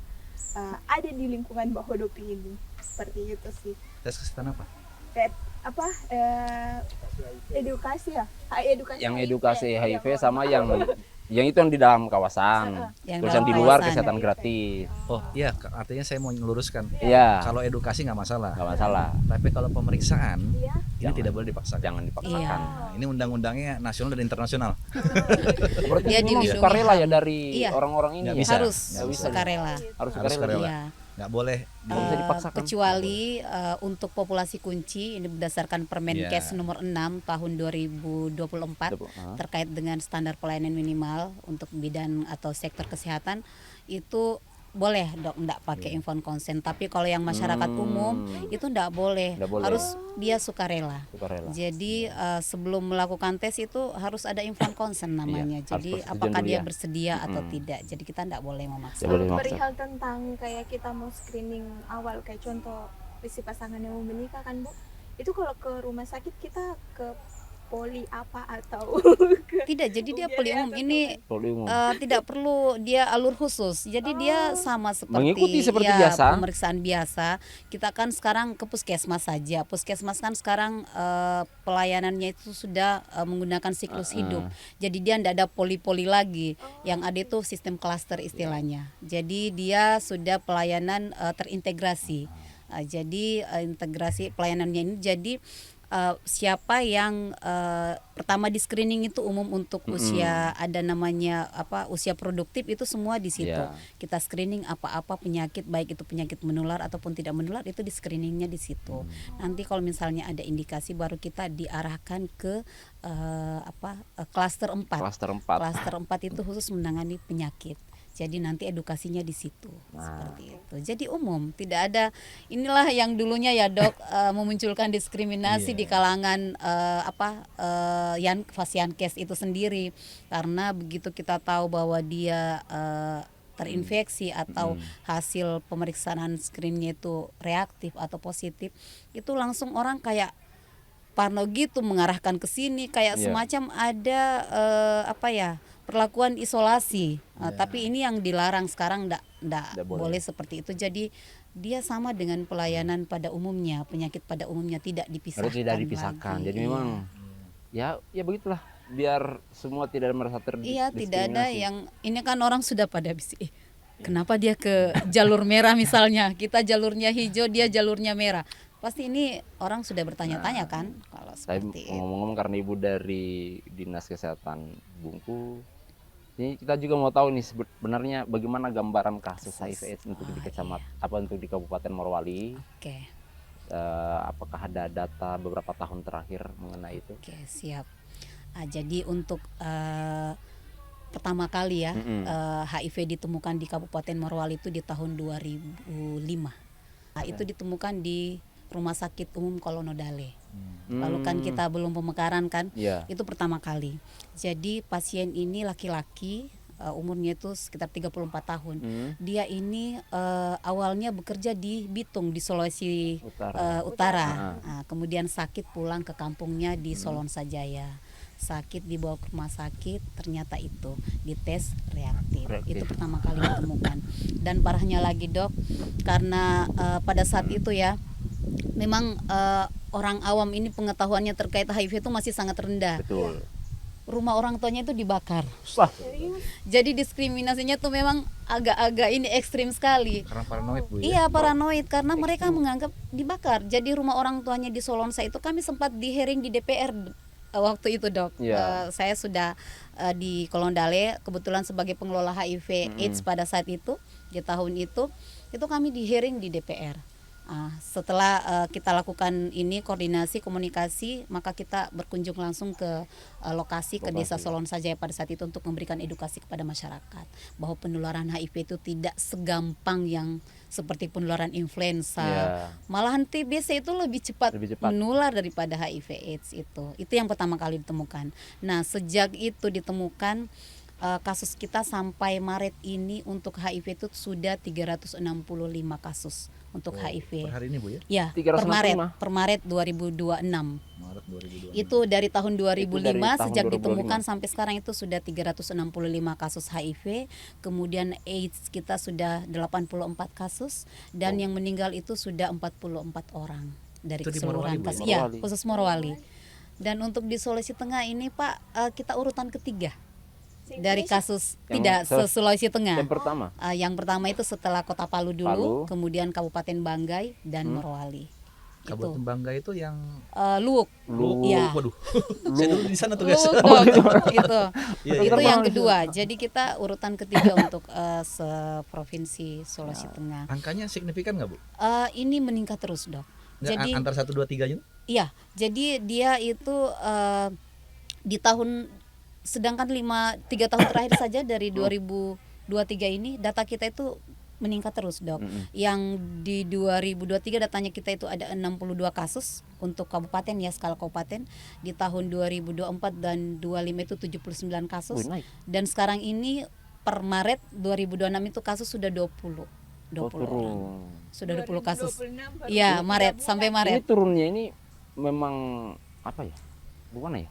ada di lingkungan Bahodopi ini. Seperti itu sih. Tes kesehatan apa? Kayak apa edukasi ya? Edukasi Yang HIV, edukasi ya, HIV sama yang itu yang di dalam kawasan. Yang Terus dalam yang di luar kawasan. kesehatan gratis. Oh iya, artinya saya mau meluruskan. Iya. Kalau edukasi nggak masalah. Nggak masalah. Tapi kalau pemeriksaan Iya. ini Jangan. tidak boleh dipaksakan. Jangan dipaksakan. Iya. Nah, ini undang-undangnya nasional dan internasional. Berarti Dia memang dilindungi sukarela ya HAM. dari Iya. orang-orang ini. Nggak ya? bisa. Harus Nggak bisa. sukarela. Harus Harus sukarela. sukarela. Iya. Nggak boleh. Nggak bisa dipaksakan. Kecuali untuk populasi kunci ini berdasarkan Permenkes Iya. nomor 6 tahun 2024 terkait dengan standar pelayanan minimal untuk bidang atau sektor kesehatan itu boleh dok enggak pakai informed consent, tapi kalau yang masyarakat umum itu enggak boleh. Nggak boleh. Harus dia sukarela. Sukarela. Jadi sebelum melakukan tes itu harus ada informed consent namanya. Iya, harus Jadi persetujuan apakah dulu dia ya. bersedia atau tidak. Jadi kita enggak boleh memaksa. Nggak boleh memaksa. Perihal tentang kayak kita mau screening awal kayak contoh si pasangan yang mau menikah kan Bu, itu kalau ke rumah sakit kita ke poli apa atau Tidak, jadi dia poli umum ini Poli umum. tidak perlu dia alur khusus. Jadi dia sama seperti Mengikuti seperti ya, biasa. pemeriksaan biasa. Kita kan sekarang ke puskesmas saja. Puskesmas kan sekarang pelayanannya itu sudah menggunakan siklus hidup. Jadi dia tidak ada poli-poli lagi. Yang ada itu sistem klaster istilahnya. Jadi dia sudah pelayanan terintegrasi. Jadi integrasi pelayanannya ini jadi siapa yang pertama di screening itu umum untuk usia ada namanya usia produktif itu semua di situ. Yeah. Kita screening apa-apa penyakit baik itu penyakit menular ataupun tidak menular itu di screeningnya di situ. Nanti kalau misalnya ada indikasi baru kita diarahkan ke klaster 4. Klaster 4. Klaster 4 itu khusus menangani penyakit. Jadi nanti edukasinya di situ seperti itu. Jadi umum, tidak ada inilah yang dulunya ya dok memunculkan diskriminasi di kalangan Fasiankes itu sendiri karena begitu kita tahu bahwa dia terinfeksi atau hasil pemeriksaan screeningnya itu reaktif atau positif, itu langsung orang kayak Parno gitu mengarahkan ke sini kayak Iya. semacam ada perlakuan isolasi. Tapi ini yang dilarang sekarang ndak Nggak boleh. boleh seperti itu. Jadi dia sama dengan pelayanan pada umumnya, penyakit pada umumnya tidak dipisahkan. Harus tidak dipisahkan. lagi. Jadi Iya. memang ya begitulah, biar semua tidak merasa Iya, tidak ada terdiskriminasi. yang ini kan orang sudah pada kenapa dia ke jalur merah misalnya, kita jalurnya hijau, dia jalurnya merah. Pasti ini orang sudah bertanya-tanya kan kalau Saya seperti itu. ngomong-ngomong karena ibu dari Dinas Kesehatan Bungku, ini kita juga mau tahu nih sebenarnya bagaimana gambaran kasus HIV/AIDS untuk di untuk di Kabupaten Morowali. Oke, Apakah ada data beberapa tahun terakhir mengenai itu? oke, siap. Jadi untuk pertama kali ya HIV ditemukan di Kabupaten Morowali itu di tahun 2005. Itu ditemukan di Rumah Sakit Umum Kolonodale. Lalu kan kita belum pemekaran kan, Iya. itu pertama kali. Jadi pasien ini laki-laki, umurnya itu sekitar 34 tahun. Dia ini awalnya bekerja di Bitung di Sulawesi Utara. Nah, kemudian sakit pulang ke kampungnya di Solon Sajaya. Sakit dibawa ke rumah sakit, ternyata itu dites reaktif. Itu pertama kali ditemukan. Dan parahnya lagi dok, karena pada saat itu ya memang orang awam ini pengetahuannya terkait HIV itu masih sangat rendah. Betul. Rumah orang tuanya itu dibakar. Wah. Jadi diskriminasinya tuh memang agak-agak ini ekstrim sekali. Karena paranoid Bu ya. Iya, paranoid karena mereka menganggap dibakar. Jadi rumah orang tuanya di Solonsa itu kami sempat di hearing di DPR waktu itu dok. Iya. Saya sudah di Kolondale kebetulan sebagai pengelola HIV AIDS pada saat itu di tahun itu kami di hearing di DPR. Setelah kita lakukan ini koordinasi komunikasi, maka kita berkunjung langsung ke lokasi ke desa Solon Sajaya pada saat itu untuk memberikan edukasi kepada masyarakat bahwa penularan HIV itu tidak segampang yang seperti penularan influenza. Iya. Malahan TBC itu lebih cepat menular daripada HIV/AIDS itu. Itu yang pertama kali ditemukan. Nah, sejak itu ditemukan kasus kita sampai Maret ini untuk HIV itu sudah 365 kasus untuk HIV. Per hari ini Bu ya? Ya, 365. per Maret 2026. Maret 2026. Itu dari tahun 2005 Itu dari tahun sejak 2005. ditemukan sampai sekarang itu sudah 365 kasus HIV. Kemudian AIDS kita sudah 84 kasus dan yang meninggal itu sudah 44 orang dari Itu di keseluruhan Morowali, Bu, kasus. ya? Iya, khusus Morowali. Dan untuk di Sulawesi Tengah ini Pak, kita urutan ketiga dari kasus Sulawesi Tengah. Yang pertama. Yang pertama itu setelah Kota Palu dulu, kemudian Kabupaten Banggai dan Morowali. Kabupaten Bangga itu yang Luwuk. Ya. Waduh. Saya dulu di sana tuh guys. Luwuk, dok. Itu Iya, itu iya. yang kedua. Jadi kita urutan ketiga untuk seprovinsi Sulawesi Tengah. Angkanya signifikan nggak Bu? Ini meningkat terus dok. Nggak, Jadi antar 1, 2, 3 nya? iya. Jadi dia itu di tahun sedangkan 3 tahun terakhir saja dari 2023 ini data kita itu meningkat terus dok. Yang di 2023 datanya kita itu ada 62 kasus untuk kabupaten ya, skala kabupaten. Di tahun 2024 dan 25 itu 79 kasus. Naik. Dan sekarang ini per Maret 2026 itu kasus sudah 20 orang. Sudah 20 kasus. Iya, Maret sampai Ini Maret. turunnya ini memang apa ya? Bukan ya?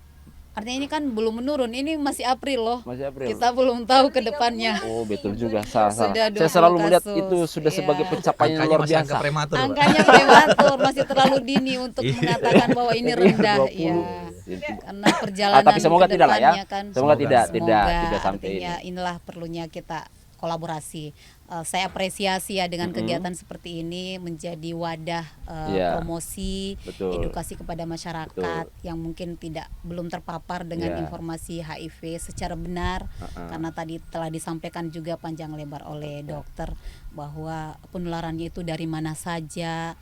Artinya ini kan belum menurun, ini masih April loh. Masih April. Kita belum tahu ke depannya. Oh, betul juga. Salah. Sudah Saya 20 selalu melihat kasus. itu sudah Iya. sebagai pencapaian yang Angkanya luar masih biasa. angka prematur. Pak. Angkanya prematur, masih terlalu dini untuk Iya. mengatakan bahwa ini rendah. 20. Ya. Itu. Karena perjalanan Tapi semoga ke tidak lah ya. depannya kan. Semoga tidak Semoga, sampai artinya inilah perlunya kita kolaborasi. Saya apresiasi ya dengan kegiatan seperti ini menjadi wadah Iya. promosi, Betul. edukasi kepada masyarakat yang mungkin belum terpapar dengan Iya. informasi HIV secara benar. Karena tadi telah disampaikan juga panjang lebar oleh dokter bahwa penularannya itu dari mana saja,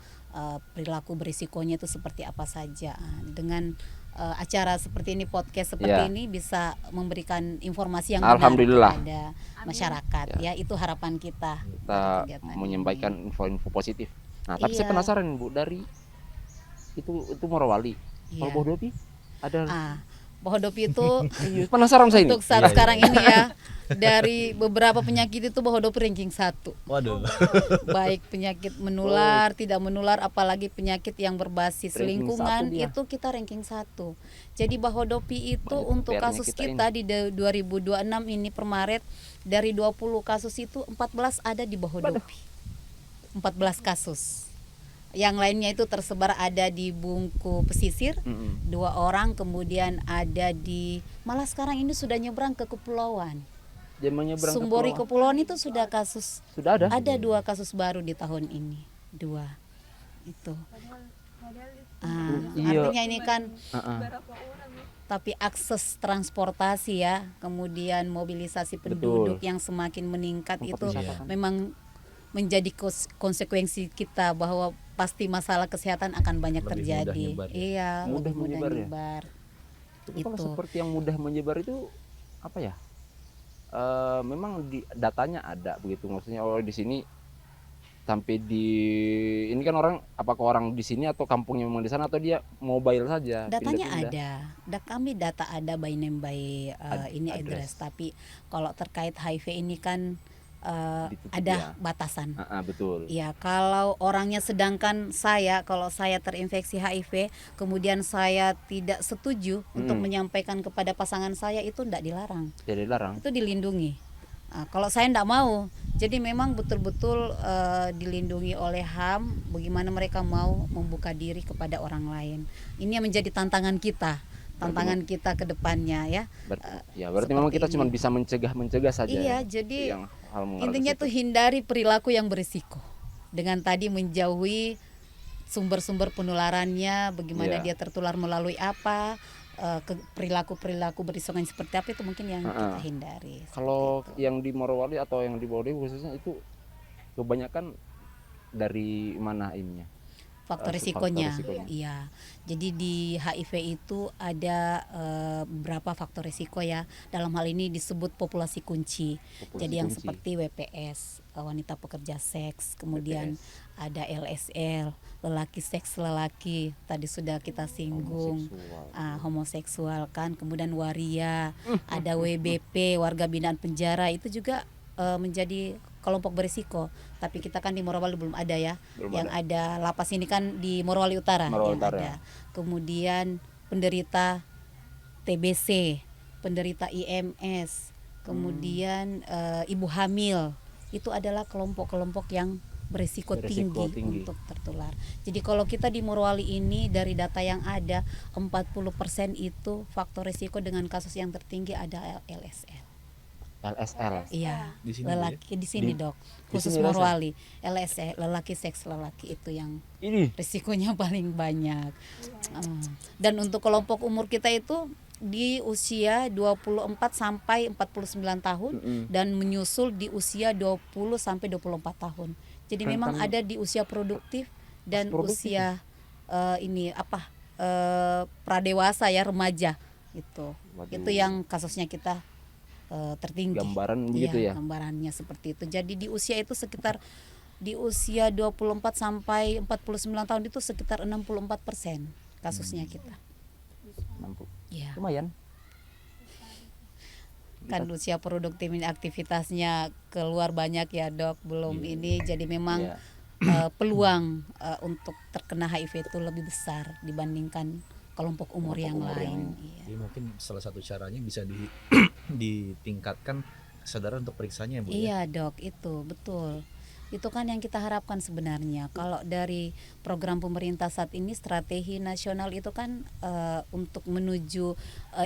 perilaku berisikonya itu seperti apa saja. Dengan acara seperti ini, podcast seperti Ya. ini bisa memberikan informasi yang benar Alhamdulillah. kepada masyarakat. Ya, itu harapan kita. Kita kegiatan menyampaikan info-info positif. Nah, tapi saya Iya. penasaran Bu, dari itu Morowali. Iya. Kalau Bodopi ada Bahodopi itu Penasaran saya ini. untuk saat sekarang ini ya, dari beberapa penyakit itu Bahodopi ranking 1. Waduh. Baik penyakit menular, tidak menular, apalagi penyakit yang berbasis Ranking lingkungan 1 dia. itu kita ranking 1. Jadi Bahodopi itu Banyak untuk PR-nya kasus kita kita di 2026 ini per Maret, dari 20 kasus itu 14 ada di Bahodopi. 14 kasus. Yang lainnya itu tersebar ada di Bungku Pesisir, 2 orang, kemudian ada di, malah sekarang ini sudah nyebrang ke kepulauan. Zamannya berangkat Sumbori pulau. Kepulauan itu sudah kasus, Sudah ada. ada 2 kasus baru di tahun ini, 2 itu. Iya. Artinya ini kan, Heeh. tapi akses transportasi ya, kemudian mobilisasi penduduk yang semakin meningkat Tempat itu wisata kan. memang menjadi konsekuensi kita bahwa pasti masalah kesehatan akan banyak Lebih mudah terjadi. nyebar ya? Iya, Mudah lebih mudah menyebar ya? nyebar. Tapi kalau Itu. seperti yang mudah menyebar itu apa ya? Memang di datanya ada begitu, maksudnya di sini sampai di ini kan orang, apakah orang di sini atau kampungnya memang di sana atau dia mobile saja? Datanya pindah-pindah? ada. Kami data ada by name by ini Address. address. Tapi kalau terkait HIV ini kan Ditutup ada ya. batasan. Betul. Ya, kalau orangnya, sedangkan kalau saya terinfeksi HIV, kemudian saya tidak setuju untuk menyampaikan kepada pasangan saya, itu tidak dilarang, Jadi larang. itu dilindungi. Nah, kalau saya tidak mau, jadi memang betul-betul dilindungi oleh HAM. Bagaimana mereka mau membuka diri kepada orang lain? Ini yang menjadi tantangan kita ke depannya ya. Berarti memang kita seperti cuma ini. bisa mencegah saja. Iya, ya, jadi yang hal mengarah ke intinya situ. tuh hindari perilaku yang berisiko. Dengan tadi menjauhi sumber-sumber penularannya, bagaimana Iya. dia tertular melalui apa, perilaku-perilaku berisiko yang seperti apa, itu mungkin yang kita hindari. Kalau Seperti itu. yang di Morowali atau yang di Bahodopi khususnya itu kebanyakan dari mana ininya? faktor faktor risikonya. risikonya. Iya. Jadi di HIV itu ada beberapa faktor risiko ya. Dalam hal ini disebut populasi kunci. Populasi Jadi yang kunci. seperti WPS, wanita pekerja seks, kemudian ada LSL, lelaki seks lelaki. Tadi sudah kita singgung. Homoseksual kan, kemudian waria, ada WBP, warga binaan penjara, itu juga menjadi kelompok berisiko. Tapi kita kan di Morowali belum ada ya. Belum Yang ada lapas ini kan di Morowali Utara Morowali yang Utara. ada. Kemudian penderita TBC, penderita IMS, kemudian ibu hamil, itu adalah kelompok-kelompok yang berisiko Berisiko tinggi tinggi. untuk tertular. Jadi kalau kita di Morowali ini, dari data yang ada, 40% itu faktor risiko dengan kasus yang tertinggi ada LSL. LSL. Iya, Di sini, lelaki di sini, Dok. Khusus sini rasa? Morowali, LSL, lelaki seks lelaki, itu yang Ini risikonya paling banyak. Dan untuk kelompok umur kita itu di usia 24 sampai 49 tahun dan menyusul di usia 20 sampai 24 tahun. Jadi memang ada di usia produktif dan usia pradewasa ya, remaja itu. Waduh. Itu yang kasusnya kita tertinggi. Gambaran begitu ya? Gambarannya seperti itu. Jadi di usia itu sekitar di usia 24 sampai 49 tahun itu sekitar 64% kasusnya kita. Ya. lumayan. Kan usia produktif ini aktivitasnya keluar banyak ya, Dok. Belum ini, jadi memang peluang untuk terkena HIV itu lebih besar dibandingkan kelompok umur yang lain. Iya. Jadi mungkin salah satu caranya bisa ditingkatkan kesadaran untuk periksanya ya, Bu. Iya, Dok, itu betul. Itu kan yang kita harapkan sebenarnya. Kalau dari program pemerintah saat ini, strategi nasional itu kan untuk menuju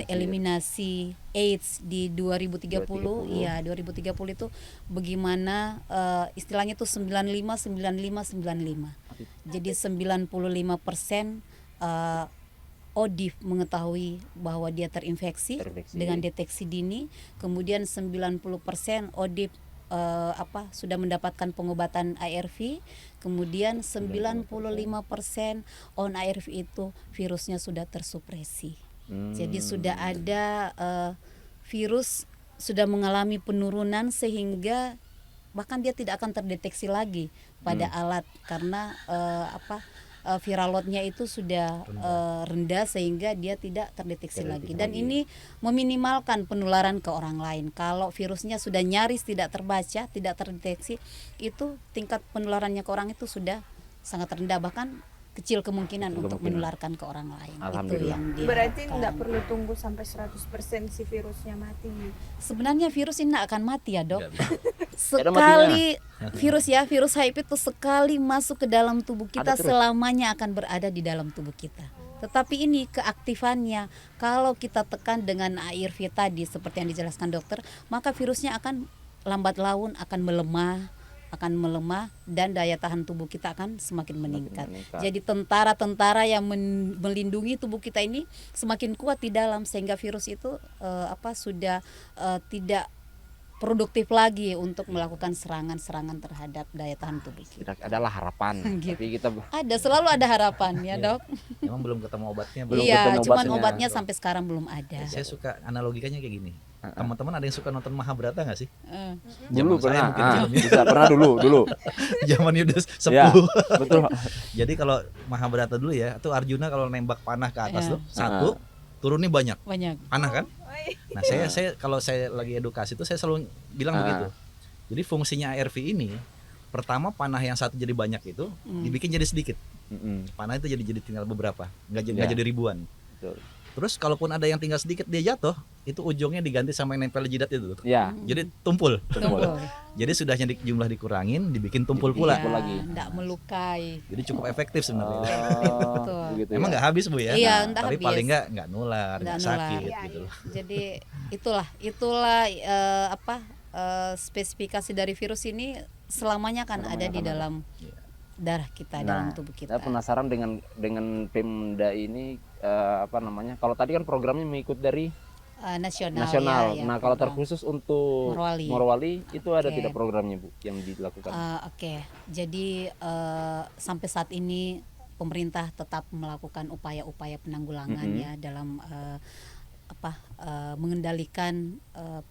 eliminasi AIDS di 2030. Iya, 2030 itu bagaimana istilahnya itu 95 95 95. Jadi 95% ODIF mengetahui bahwa dia terinfeksi dengan deteksi dini, kemudian 90% ODIF sudah mendapatkan pengobatan ARV, kemudian 95% on ARV itu virusnya sudah tersupresi. Jadi sudah ada virus sudah mengalami penurunan sehingga bahkan dia tidak akan terdeteksi lagi pada alat, karena viral load-nya itu sudah rendah sehingga dia tidak terdeteksi lagi. Dan ini meminimalkan penularan ke orang lain. Kalau virusnya sudah nyaris tidak terbaca, tidak terdeteksi, itu tingkat penularannya ke orang itu sudah sangat rendah, bahkan kecil kemungkinan untuk menularkan ke orang lain. Itu yang berarti tidak perlu tunggu sampai 100% si virusnya mati. Sebenarnya virus ini tidak akan mati ya, Dok. Sekali virus HIV itu sekali masuk ke dalam tubuh kita selamanya akan berada di dalam tubuh kita. Tetapi ini keaktifannya, kalau kita tekan dengan ARV tadi seperti yang dijelaskan dokter, maka virusnya akan lambat laun akan melemah dan daya tahan tubuh kita akan semakin meningkat. Jadi tentara-tentara yang melindungi tubuh kita ini semakin kuat di dalam, sehingga virus itu sudah tidak produktif lagi untuk melakukan serangan-serangan terhadap daya tahan tubuh kita. Adalah harapan. Gitu. Tapi kita selalu ada harapan ya, Dok. Emang belum ketemu obatnya. Iya, cuman obatnya sampai sekarang belum ada. Saya suka analogikannya kayak gini. Teman-teman ada yang suka nonton Mahabharata nggak sih? Dulu pernah, bisa pernah dulu. Zaman udah sepuh. Ya, betul. Jadi kalau Mahabharata dulu ya, itu Arjuna kalau nembak panah ke atas tuh satu, turunnya banyak. Panah kan? Nah, saya kalau saya lagi edukasi itu saya selalu bilang begitu. Jadi fungsinya ARV ini, pertama panah yang satu jadi banyak itu dibikin jadi sedikit. Panah itu jadi tinggal beberapa, nggak jadi ribuan. Betul. Terus kalaupun ada yang tinggal sedikit dia jatuh, itu ujungnya diganti sama yang nempel jidat itu. Ya. Jadi tumpul. Jadi sudahnya jumlah dikurangin, dibikin tumpul pula. Lagi. Tidak melukai. Jadi cukup efektif sebenarnya. Betul. Emang nggak habis Bu ya? Iya, tapi habis. Paling nggak nular, nggak sakit gitu loh. Jadi itulah spesifikasi dari virus ini selamanya kan ada di dalam darah kita, dalam tubuh kita. Saya penasaran dengan Pemda ini kalau tadi kan programnya mengikut dari nasional. Ya, nah, kalau terkhusus untuk Morowali itu ada tidak programnya Bu yang dilakukan? Jadi sampai saat ini pemerintah tetap melakukan upaya-upaya penanggulangan ya dalam mengendalikan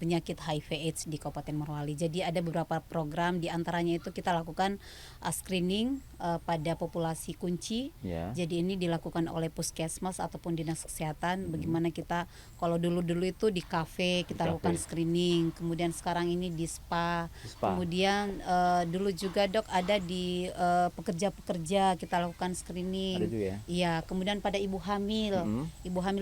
penyakit HIV/AIDS di Kabupaten Morowali. Jadi ada beberapa program, di antaranya itu kita lakukan screening pada populasi kunci. Jadi ini dilakukan oleh puskesmas ataupun dinas kesehatan. Bagaimana kita, kalau dulu itu di kafe kita lakukan screening, kemudian sekarang ini di spa. Kemudian dulu juga Dok ada di pekerja-pekerja kita lakukan screening. Ada juga ya? Iya, kemudian pada ibu hamil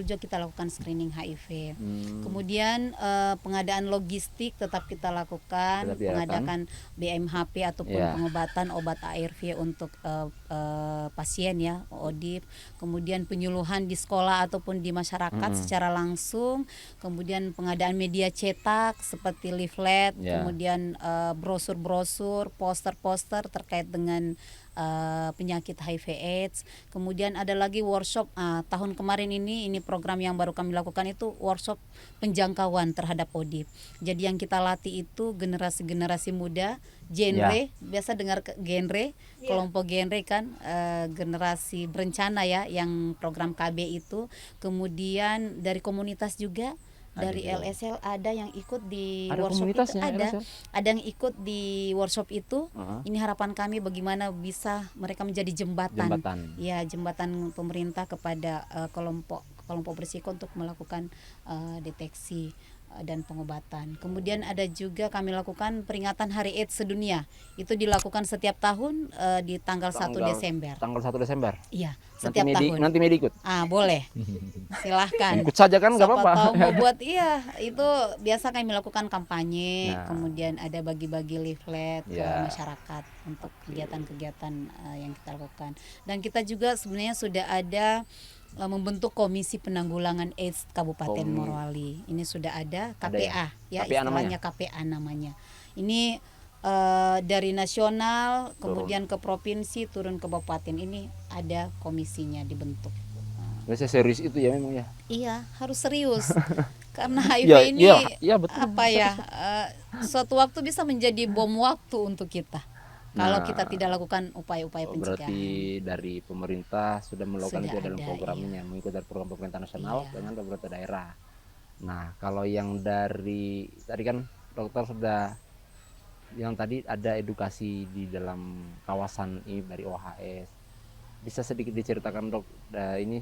juga kita lakukan screening HIV. Kemudian pengadaan logistik tetap kita lakukan, pengadaan BMHP ataupun pengobatan obat ARV untuk pasien ya, ODIP. Kemudian penyuluhan di sekolah ataupun di masyarakat secara langsung. Kemudian pengadaan media cetak seperti leaflet, kemudian brosur-brosur, poster-poster terkait dengan penyakit HIV/AIDS. Kemudian ada lagi workshop tahun kemarin ini program yang baru kami lakukan itu workshop penjangkauan terhadap ODIP. Jadi yang kita latih itu generasi muda, genre, biasa dengar genre, kelompok genre kan, generasi berencana ya, yang program KB itu. Kemudian dari komunitas juga. Dari LSL ada yang ikut di workshop itu, ada yang ikut di workshop itu. Ini harapan kami bagaimana bisa mereka menjadi jembatan. Ya, jembatan pemerintah kepada kelompok berisiko untuk melakukan deteksi dan pengobatan. Kemudian ada juga kami lakukan peringatan Hari AIDS sedunia. Itu dilakukan setiap tahun di tanggal 1 Desember. Tanggal 1 Desember? Iya, setiap tahun. Nanti Medi ikut? Boleh. Silahkan. Ikut saja kan, nggak apa-apa. Tahu mau buat, itu biasa kami melakukan kampanye, kemudian ada bagi-bagi leaflet ke masyarakat untuk kegiatan-kegiatan yang kita lakukan. Dan kita juga sebenarnya sudah ada membentuk Komisi Penanggulangan AIDS Kabupaten Morowali. Ini sudah ada KPA, istilahnya KPA namanya. Ini dari nasional kemudian ke provinsi turun ke kabupaten, ini ada komisinya dibentuk. Biasanya serius itu ya memang ya? Iya, harus serius. Karena HIV ini betul. Suatu waktu bisa menjadi bom waktu untuk kita. Kalau kita tidak lakukan upaya-upaya pencegahan. Berarti dari pemerintah sudah melakukan itu dalam programnya, mengikuti dari program pemerintah nasional dengan pemerintah daerah. Nah, kalau yang dari tadi kan dokter sudah yang tadi ada edukasi di dalam kawasan ini dari OHS. bisa sedikit diceritakan dok, ini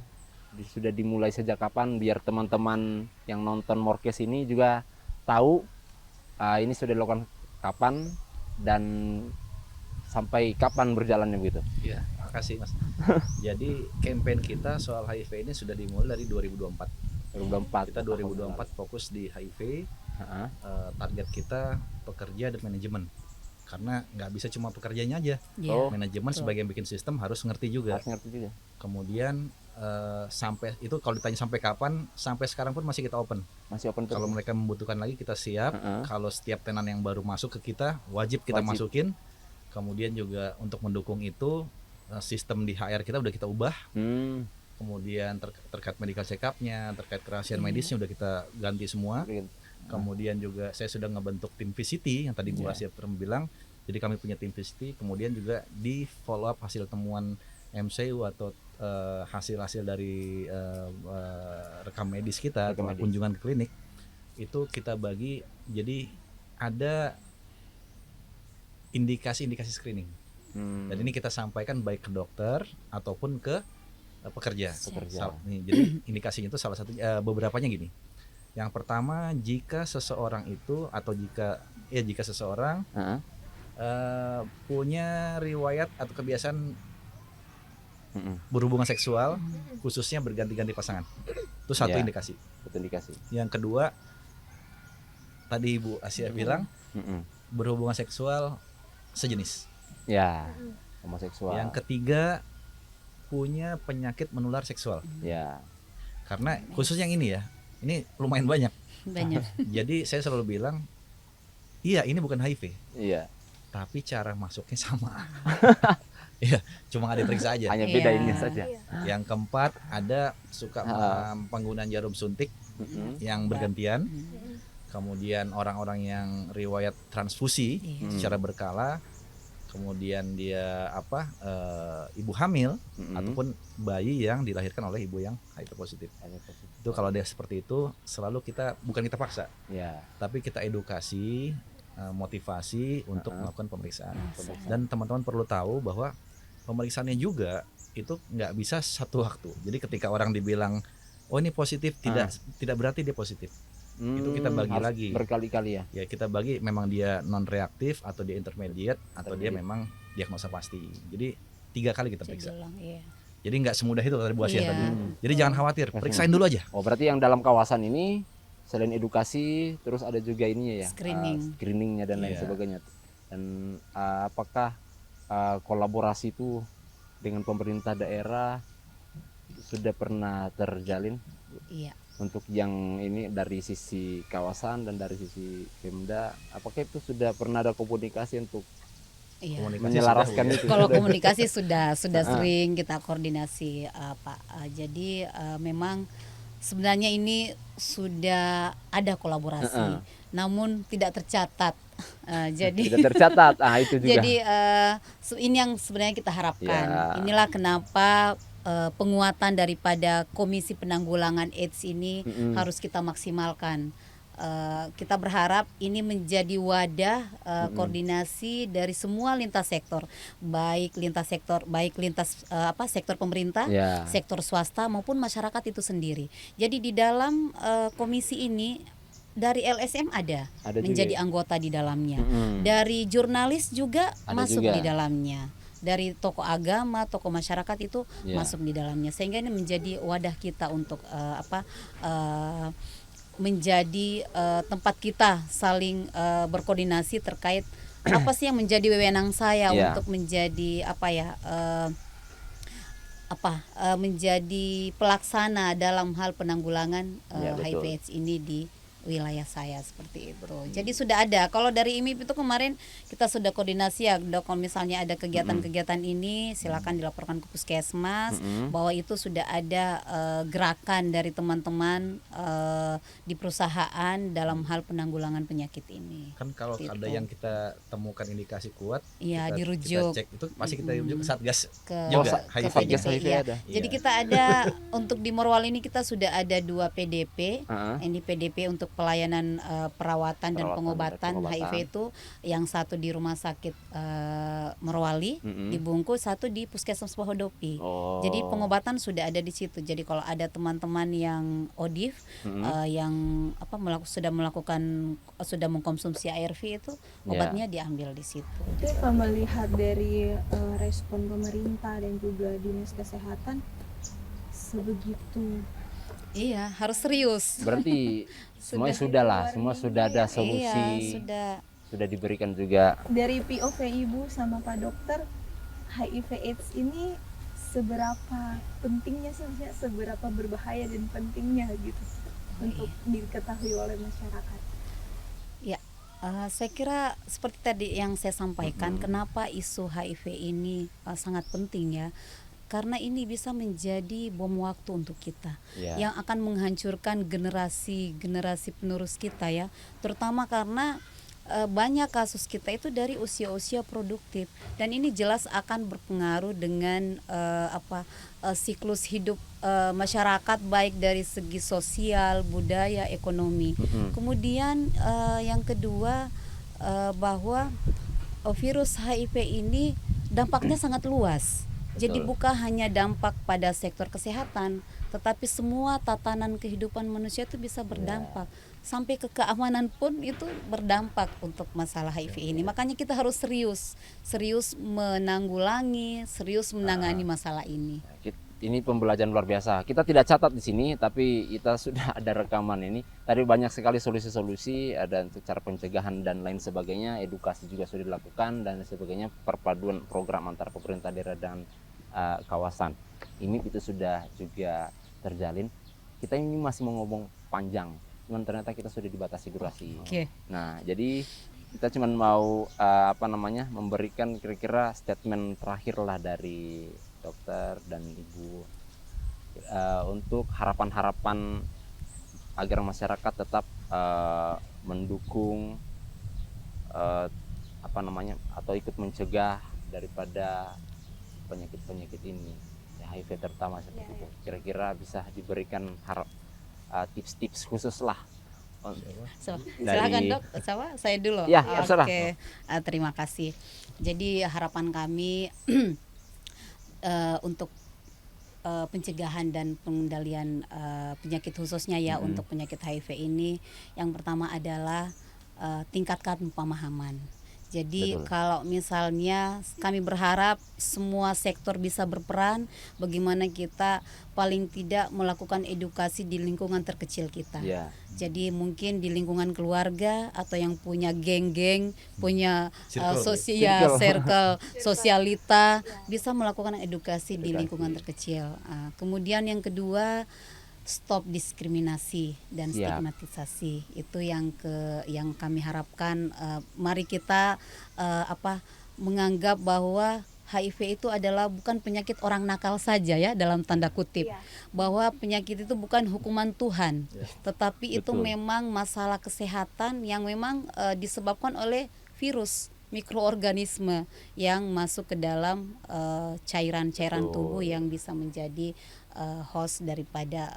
sudah dimulai sejak kapan biar teman-teman yang nonton Morkes ini juga tahu ini sudah dilakukan kapan dan sampai kapan berjalannya begitu? Iya, makasih Mas. Jadi campaign kita soal HIV ini sudah dimulai dari 2024. 2024. Kita 2024 fokus di HIV. Target kita pekerja dan manajemen. Karena nggak bisa cuma pekerjanya aja. Iya. Manajemen betul. sebagai yang bikin sistem harus ngerti juga. Harus ngerti juga. Kemudian sampai itu kalau ditanya sampai kapan, sampai sekarang pun masih kita open. Masih open terus. Kalau mereka membutuhkan lagi kita siap. Kalau setiap tenan yang baru masuk ke kita wajib kita masukin. Kemudian juga untuk mendukung itu sistem di HR kita udah kita ubah. Kemudian terkait medical check up-nya, terkait kerahasiaan medisnya udah kita ganti semua. Kemudian juga saya sudah ngebentuk tim VCT yang tadi Bu Asia pernah bilang. Jadi kami punya tim VCT. Kemudian juga di follow up hasil temuan MCU atau hasil-hasil dari rekam medis kita atau kunjungan ke klinik itu kita bagi. Jadi ada indikasi-indikasi screening. Dan ini kita sampaikan baik ke dokter ataupun ke pekerja. Jadi indikasinya itu salah satu beberapanya gini. Yang pertama, jika seseorang itu atau jika seseorang punya riwayat atau kebiasaan berhubungan seksual, khususnya berganti-ganti pasangan, itu satu indikasi. Yang kedua, tadi Ibu Asia bilang berhubungan seksual sejenis. Ya, homoseksual. Yang ketiga, punya penyakit menular seksual. Ya. Karena khusus yang ini ya, ini lumayan banyak. Jadi saya selalu bilang, iya ini bukan HIV. Iya. Tapi cara masuknya sama. Iya, cuma nggak diperiksa aja. Hanya beda ini saja. Yang keempat ada suka penggunaan jarum suntik yang bergantian. Kemudian orang-orang yang riwayat transfusi secara berkala. Kemudian dia ibu hamil ataupun bayi yang dilahirkan oleh ibu yang HIV positif. Itu kalau dia seperti itu selalu bukan kita paksa, tapi kita edukasi, motivasi untuk melakukan pemeriksaan. Dan teman-teman perlu tahu bahwa pemeriksaannya juga itu nggak bisa satu waktu. Jadi ketika orang dibilang oh ini positif, tidak berarti dia positif. Itu kita bagi lagi berkali-kali ya. Ya kita bagi memang dia non reaktif atau dia intermediate atau dia memang diagnosa pasti. Jadi 3 kali kita periksa. Jadi nggak semudah itu tadi Bu Asia tadi. Jadi jangan khawatir, periksain dulu aja. Oh berarti yang dalam kawasan ini selain edukasi terus ada juga ininya ya, screeningnya dan lain sebagainya. Dan apakah kolaborasi itu dengan pemerintah daerah sudah pernah terjalin? Iya. Untuk yang ini dari sisi kawasan dan dari sisi Pemda, apakah itu sudah pernah ada komunikasi untuk menyelaraskan itu? Kalau komunikasi sudah sering kita koordinasi Pak. Jadi memang sebenarnya ini sudah ada kolaborasi, namun tidak tercatat. Jadi tidak tercatat. Itu juga. Jadi ini yang sebenarnya kita harapkan. Inilah kenapa penguatan daripada Komisi Penanggulangan AIDS ini harus kita maksimalkan. Kita berharap ini menjadi wadah koordinasi dari semua lintas sektor, baik lintas sektor pemerintah, sektor swasta maupun masyarakat itu sendiri. Jadi di dalam komisi ini dari LSM ada menjadi anggota di dalamnya, dari jurnalis juga masuk di dalamnya. Dari tokoh agama, tokoh masyarakat itu masuk di dalamnya, sehingga ini menjadi wadah kita untuk menjadi tempat kita saling berkoordinasi terkait apa sih yang menjadi wewenang saya untuk menjadi menjadi pelaksana dalam hal penanggulangan HIV/AIDS ini di wilayah saya seperti itu. Jadi sudah ada. Kalau dari IMIP itu kemarin kita sudah koordinasi ya, Dok. Kalau misalnya ada kegiatan-kegiatan ini silakan dilaporkan ke Puskesmas bahwa itu sudah ada gerakan dari teman-teman di perusahaan dalam hal penanggulangan penyakit ini. Kan kalau ada yang kita temukan indikasi kuat, dirujuk. Kita cek itu pasti kita rujuk ke Satgas ke HIV ada. Jadi kita ada untuk di Morowali ini kita sudah ada 2 PDP. Ini PDP untuk pelayanan perawatan dan Perawatan pengobatan dan HIV pengobatan. itu yang satu di rumah sakit Merwali di Bungku, satu di Puskesmas Pohodopi. Oh. Jadi pengobatan sudah ada di situ. Jadi kalau ada teman-teman yang ODIF yang sudah mengkonsumsi ARV itu obatnya diambil di situ. Itu kalau melihat dari respon pemerintah dan juga dinas kesehatan sebegitu. Iya, harus serius. Berarti semuanya sudah lah, semua sudah ada solusi. Iya, sudah diberikan juga. Dari POV Ibu sama Pak Dokter, HIV AIDS ini seberapa pentingnya sebenarnya, seberapa berbahaya dan pentingnya gitu untuk diketahui oleh masyarakat. Ya, saya kira seperti tadi yang saya sampaikan, kenapa isu HIV ini sangat penting ya. Karena ini bisa menjadi bom waktu untuk kita yang akan menghancurkan generasi penerus kita ya, terutama karena banyak kasus kita itu dari usia-usia produktif dan ini jelas akan berpengaruh dengan siklus hidup masyarakat baik dari segi sosial, budaya, ekonomi. Kemudian yang kedua bahwa virus HIV ini dampaknya sangat luas. Jadi bukan hanya dampak pada sektor kesehatan, tetapi semua tatanan kehidupan manusia itu bisa berdampak. Sampai ke keamanan pun itu berdampak untuk masalah HIV ini. Makanya kita harus serius menanggulangi, serius menangani masalah ini. Ini pembelajaran luar biasa. Kita tidak catat di sini, tapi kita sudah ada rekaman ini. Tadi banyak sekali solusi-solusi, ada untuk cara pencegahan dan lain sebagainya. Edukasi juga sudah dilakukan dan sebagainya. Perpaduan program antara pemerintah daerah dan kawasan. Ini itu sudah juga terjalin. Kita ini masih mau ngomong panjang, cuman ternyata kita sudah dibatasi durasi. Nah, jadi kita cuman mau memberikan kira-kira statement terakhir lah dari dokter dan ibu untuk harapan-harapan agar masyarakat tetap mendukung atau ikut mencegah daripada penyakit ini, HIV terutama seperti itu. Kira-kira bisa diberikan tips-tips khusus lah. Silakan Dok, saya dulu. Ya, terserah. Oke, terima kasih. Jadi harapan kami untuk pencegahan dan pengendalian penyakit khususnya ya untuk penyakit HIV ini, yang pertama adalah tingkatkan pemahaman. Jadi kalau misalnya kami berharap semua sektor bisa berperan, bagaimana kita paling tidak melakukan edukasi di lingkungan terkecil kita. Jadi mungkin di lingkungan keluarga atau yang punya geng-geng, punya circle sosialita, bisa melakukan edukasi di lingkungan terkecil. Kemudian yang kedua, stop diskriminasi dan stigmatisasi. Itu yang kami harapkan. Mari kita menganggap bahwa HIV itu adalah bukan penyakit orang nakal saja ya, dalam tanda kutip. Bahwa penyakit itu bukan hukuman Tuhan, tetapi itu memang masalah kesehatan yang memang disebabkan oleh virus, mikroorganisme yang masuk ke dalam cairan-cairan tubuh yang bisa menjadi host daripada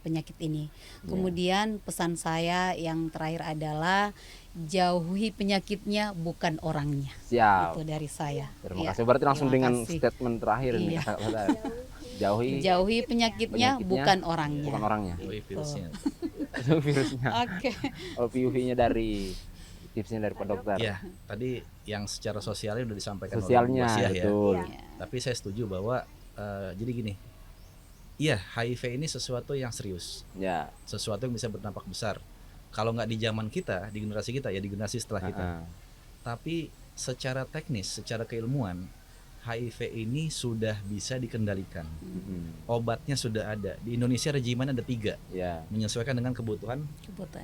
penyakit ini. Kemudian pesan saya yang terakhir adalah jauhi penyakitnya, bukan orangnya. Siap. Itu dari saya. Terima kasih. Berarti langsung dengan statement terakhir ini. Jauhi penyakitnya, bukan orangnya. Bukan orangnya. Jauhi virusnya. Virusnya. Oke. PUV-nya dari tipsnya dari Pak Dokter. Ya, tadi yang secara sosialnya sudah disampaikan Sosialnya, oleh betul. ya. Tapi saya setuju bahwa jadi gini. Iya, HIV ini sesuatu yang serius. Ya. Sesuatu yang bisa berdampak besar. Kalau nggak di zaman kita, di generasi kita ya, di generasi setelah kita. Tapi secara teknis, secara keilmuan, HIV ini sudah bisa dikendalikan. Obatnya sudah ada. Di Indonesia regimen ada 3, menyesuaikan dengan kebutuhan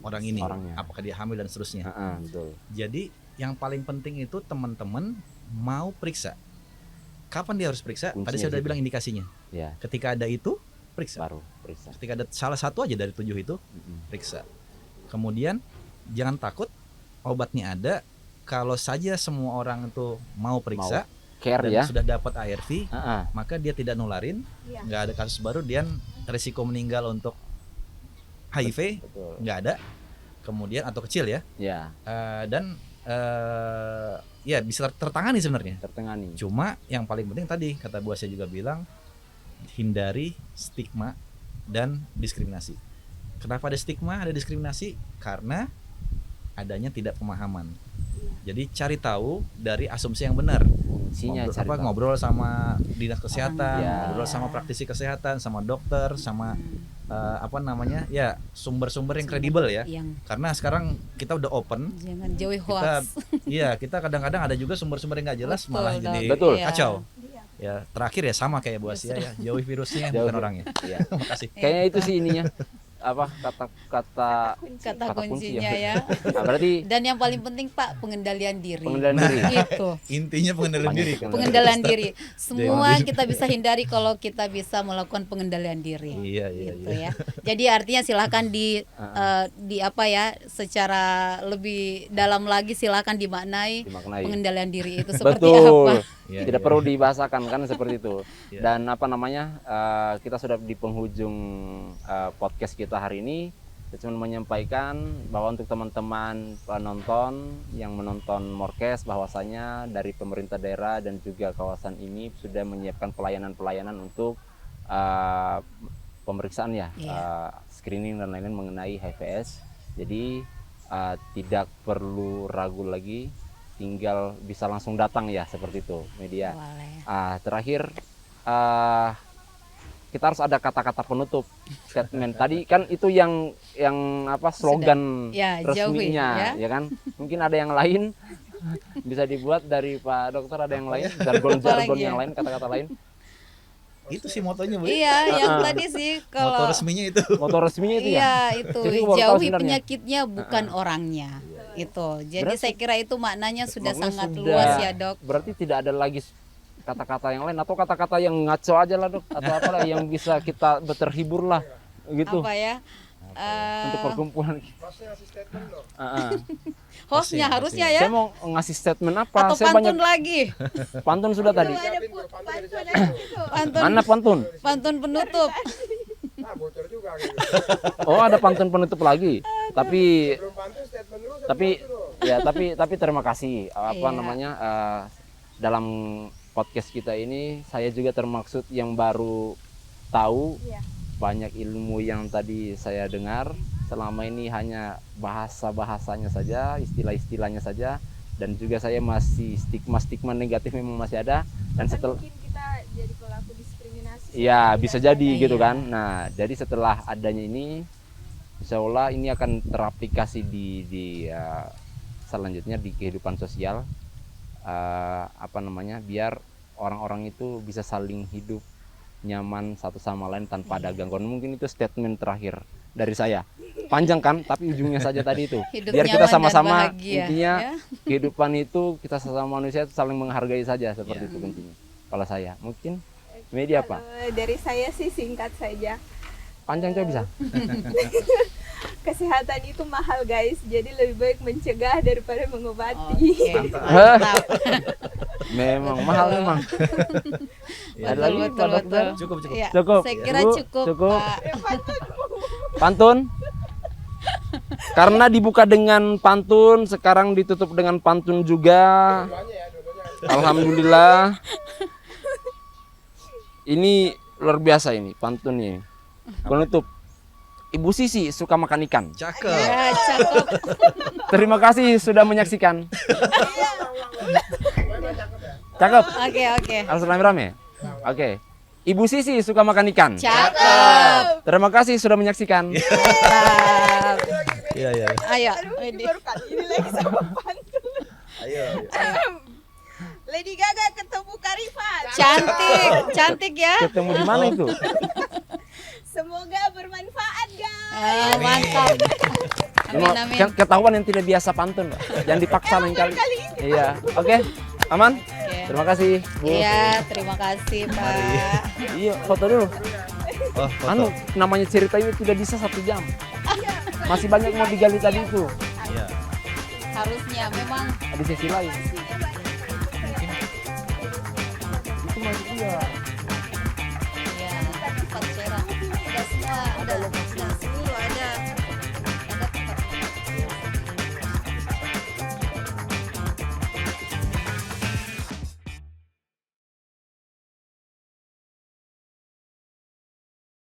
orang ini. Apakah dia hamil dan seterusnya. Betul. Jadi yang paling penting itu teman-teman mau periksa. Kapan dia harus periksa? Kuncinya Tadi saya sudah bilang indikasinya. Ketika ada itu, periksa. Baru periksa. Ketika ada salah satu aja dari 7 itu, periksa. Kemudian jangan takut, obatnya ada. Kalau saja semua orang itu mau periksa, care dan ya, sudah dapat ARV, maka dia tidak nularin, nggak ada kasus baru, dan resiko meninggal untuk HIV nggak ada. kemudian atau kecil ya, Ya, dan ya bisa tertangani sebenarnya. tertangani. Cuma yang paling penting tadi kata Bu Asia juga bilang, hindari stigma dan diskriminasi. Kenapa ada stigma, ada diskriminasi? Karena adanya tidak pemahaman. Jadi cari tahu dari asumsi yang benar. Kuncinya cari tahu. Ngobrol sama dinas kesehatan, Ya. ngobrol sama praktisi kesehatan, sama dokter, sama ya sumber-sumber yang kredibel ya. Yang Karena sekarang kita udah open. jangan jauhi Kita hoax. kita kadang-kadang ada juga sumber-sumber yang nggak jelas Betul, malah Dok. jadi Betul. Iya. kacau. Ya terakhir ya sama kayak Bu Asia ya, jauhi virusnya Jauhi. bukan orangnya. Iya. Terima kasih. Kayaknya itu sih ininya. Apa kata-kata Kata kata kunci kuncinya ya. Nah, berarti Dan yang paling penting Pak, pengendalian diri. pengendalian diri. Itu. Intinya pengendalian Banyak diri. Pengendalian diri. Semua kita bisa hindari kalau kita bisa melakukan pengendalian diri. Iya Gitu ya. Jadi artinya silakan di apa ya, secara lebih dalam lagi silakan dimaknai Dimaknai. pengendalian diri itu seperti Betul. apa. Iya, Tidak iya. perlu dibahasakan kan seperti itu. Iya. Dan apa namanya? Kita sudah di penghujung podcast kita hari ini. Saya cuma menyampaikan bahwa untuk teman-teman penonton yang menonton Morkes, bahwasanya dari pemerintah daerah dan juga kawasan ini sudah menyiapkan pelayanan-pelayanan untuk pemeriksaan ya, Iya. screening dan lain-lain mengenai HIVS. Jadi tidak perlu ragu lagi, tinggal bisa langsung datang ya seperti itu media. Boleh. Terakhir kita harus ada kata-kata penutup statement. Tadi kan itu yang apa slogan Ya, jauhi, resminya ya kan. Mungkin ada yang lain bisa dibuat dari Pak Dokter, ada yang lain jargon-jargon Apalagi ya? yang lain, kata-kata lain. Itu sih motonya Bu. Iya, yang tadi sih Moto kalau resminya itu. Moto resminya itu ya. iya itu Jadi baru tahu jauhi sebenarnya. penyakitnya bukan orangnya. Itu. Jadi Berarti- saya kira itu maknanya sudah Maknanya sangat sudah- luas ya, Dok. Berarti tidak ada lagi kata-kata yang lain atau kata-kata yang ngaco aja lah Dok, atau apalah yang bisa kita terhibur lah gitu Apa ya? untuk perkumpulan. Masnya ngasih statement loh. Hostnya Pasti, harusnya Saya ya, mau ngasih statement apa? atau Saya pantun banyak lagi, pantun sudah tadi. Siapin tuh, pantun dari siapin tuh. pantun Mana pantun? pantun penutup. Ah, bocor juga gitu. Oh, ada pantun penutup lagi. Tapi Belum pantun statement dulu. tapi ya tapi terima kasih apa Iya. namanya dalam podcast kita ini saya juga termaksud yang baru tahu Iya. banyak ilmu yang tadi saya dengar. Selama ini hanya bahasa-bahasanya saja, istilah-istilahnya saja, dan juga saya masih stigma-stigma negatif memang masih ada. Dan setelah Mungkin kita jadi pelaku diskriminasi. ya bisa jadi Iya. gitu kan. Nah, jadi setelah adanya ini, insya Allah ini akan teraplikasi di selanjutnya di kehidupan sosial, apa namanya, biar orang-orang itu bisa saling hidup nyaman satu sama lain tanpa ada gangguan. Mungkin itu statement terakhir dari saya. Panjang kan, tapi ujungnya saja tadi itu. Hidup Biar kita nyaman dan sama-sama bahagia, intinya ya. kehidupan itu kita sesama manusia itu saling menghargai saja seperti itu kuncinya. Kalau saya, mungkin media apa? Kalau dari saya sih singkat saja. Panjang coba bisa. Kesehatan itu mahal guys, jadi lebih baik mencegah daripada mengobati. Oke, mantap. Memang mahal memang. Ada lagi, Betul, Pak betul, Dokter? betul. Cukup. Iya, Cukup. saya kira Bu, cukup, cukup. Pak. Pantun. Karena dibuka dengan pantun, sekarang ditutup dengan pantun juga. Dua-duanya ya, dua-duanya. Alhamdulillah. Ini luar biasa ini pantunnya. Penutup. Ibu Sisi suka makan ikan. Cakep. Ya, cakep. Terima kasih sudah menyaksikan. Cakep. Oke, oke. Harus rame-rame. Oke. Ibu Sisi suka makan ikan. Cakep. Terima kasih sudah menyaksikan. Mantap. Iya, iya. Ayo, Ini baru kali ini lagi sama pantun. Ayo. Lady Gaga ketemu Karifat. cantik, cantik ya. Ketemu di mana itu? Semoga bermanfaat guys. Mantap. Amin, Cuma amin. ketahuan yang tidak biasa pantun, Pak. Jangan dipaksa lain kali. Iya. Oke. Aman? Oke. Terima kasih, Bu. Iya, terima kasih Pak. Iya, foto dulu. Oh, foto. Anu, namanya cerita ini tidak bisa 1 jam. Masih banyak mau digali tadi itu. Iya. Harusnya memang Ada sesi lain. Itu masih dia. ya, cepat cerah. Udah semua, udah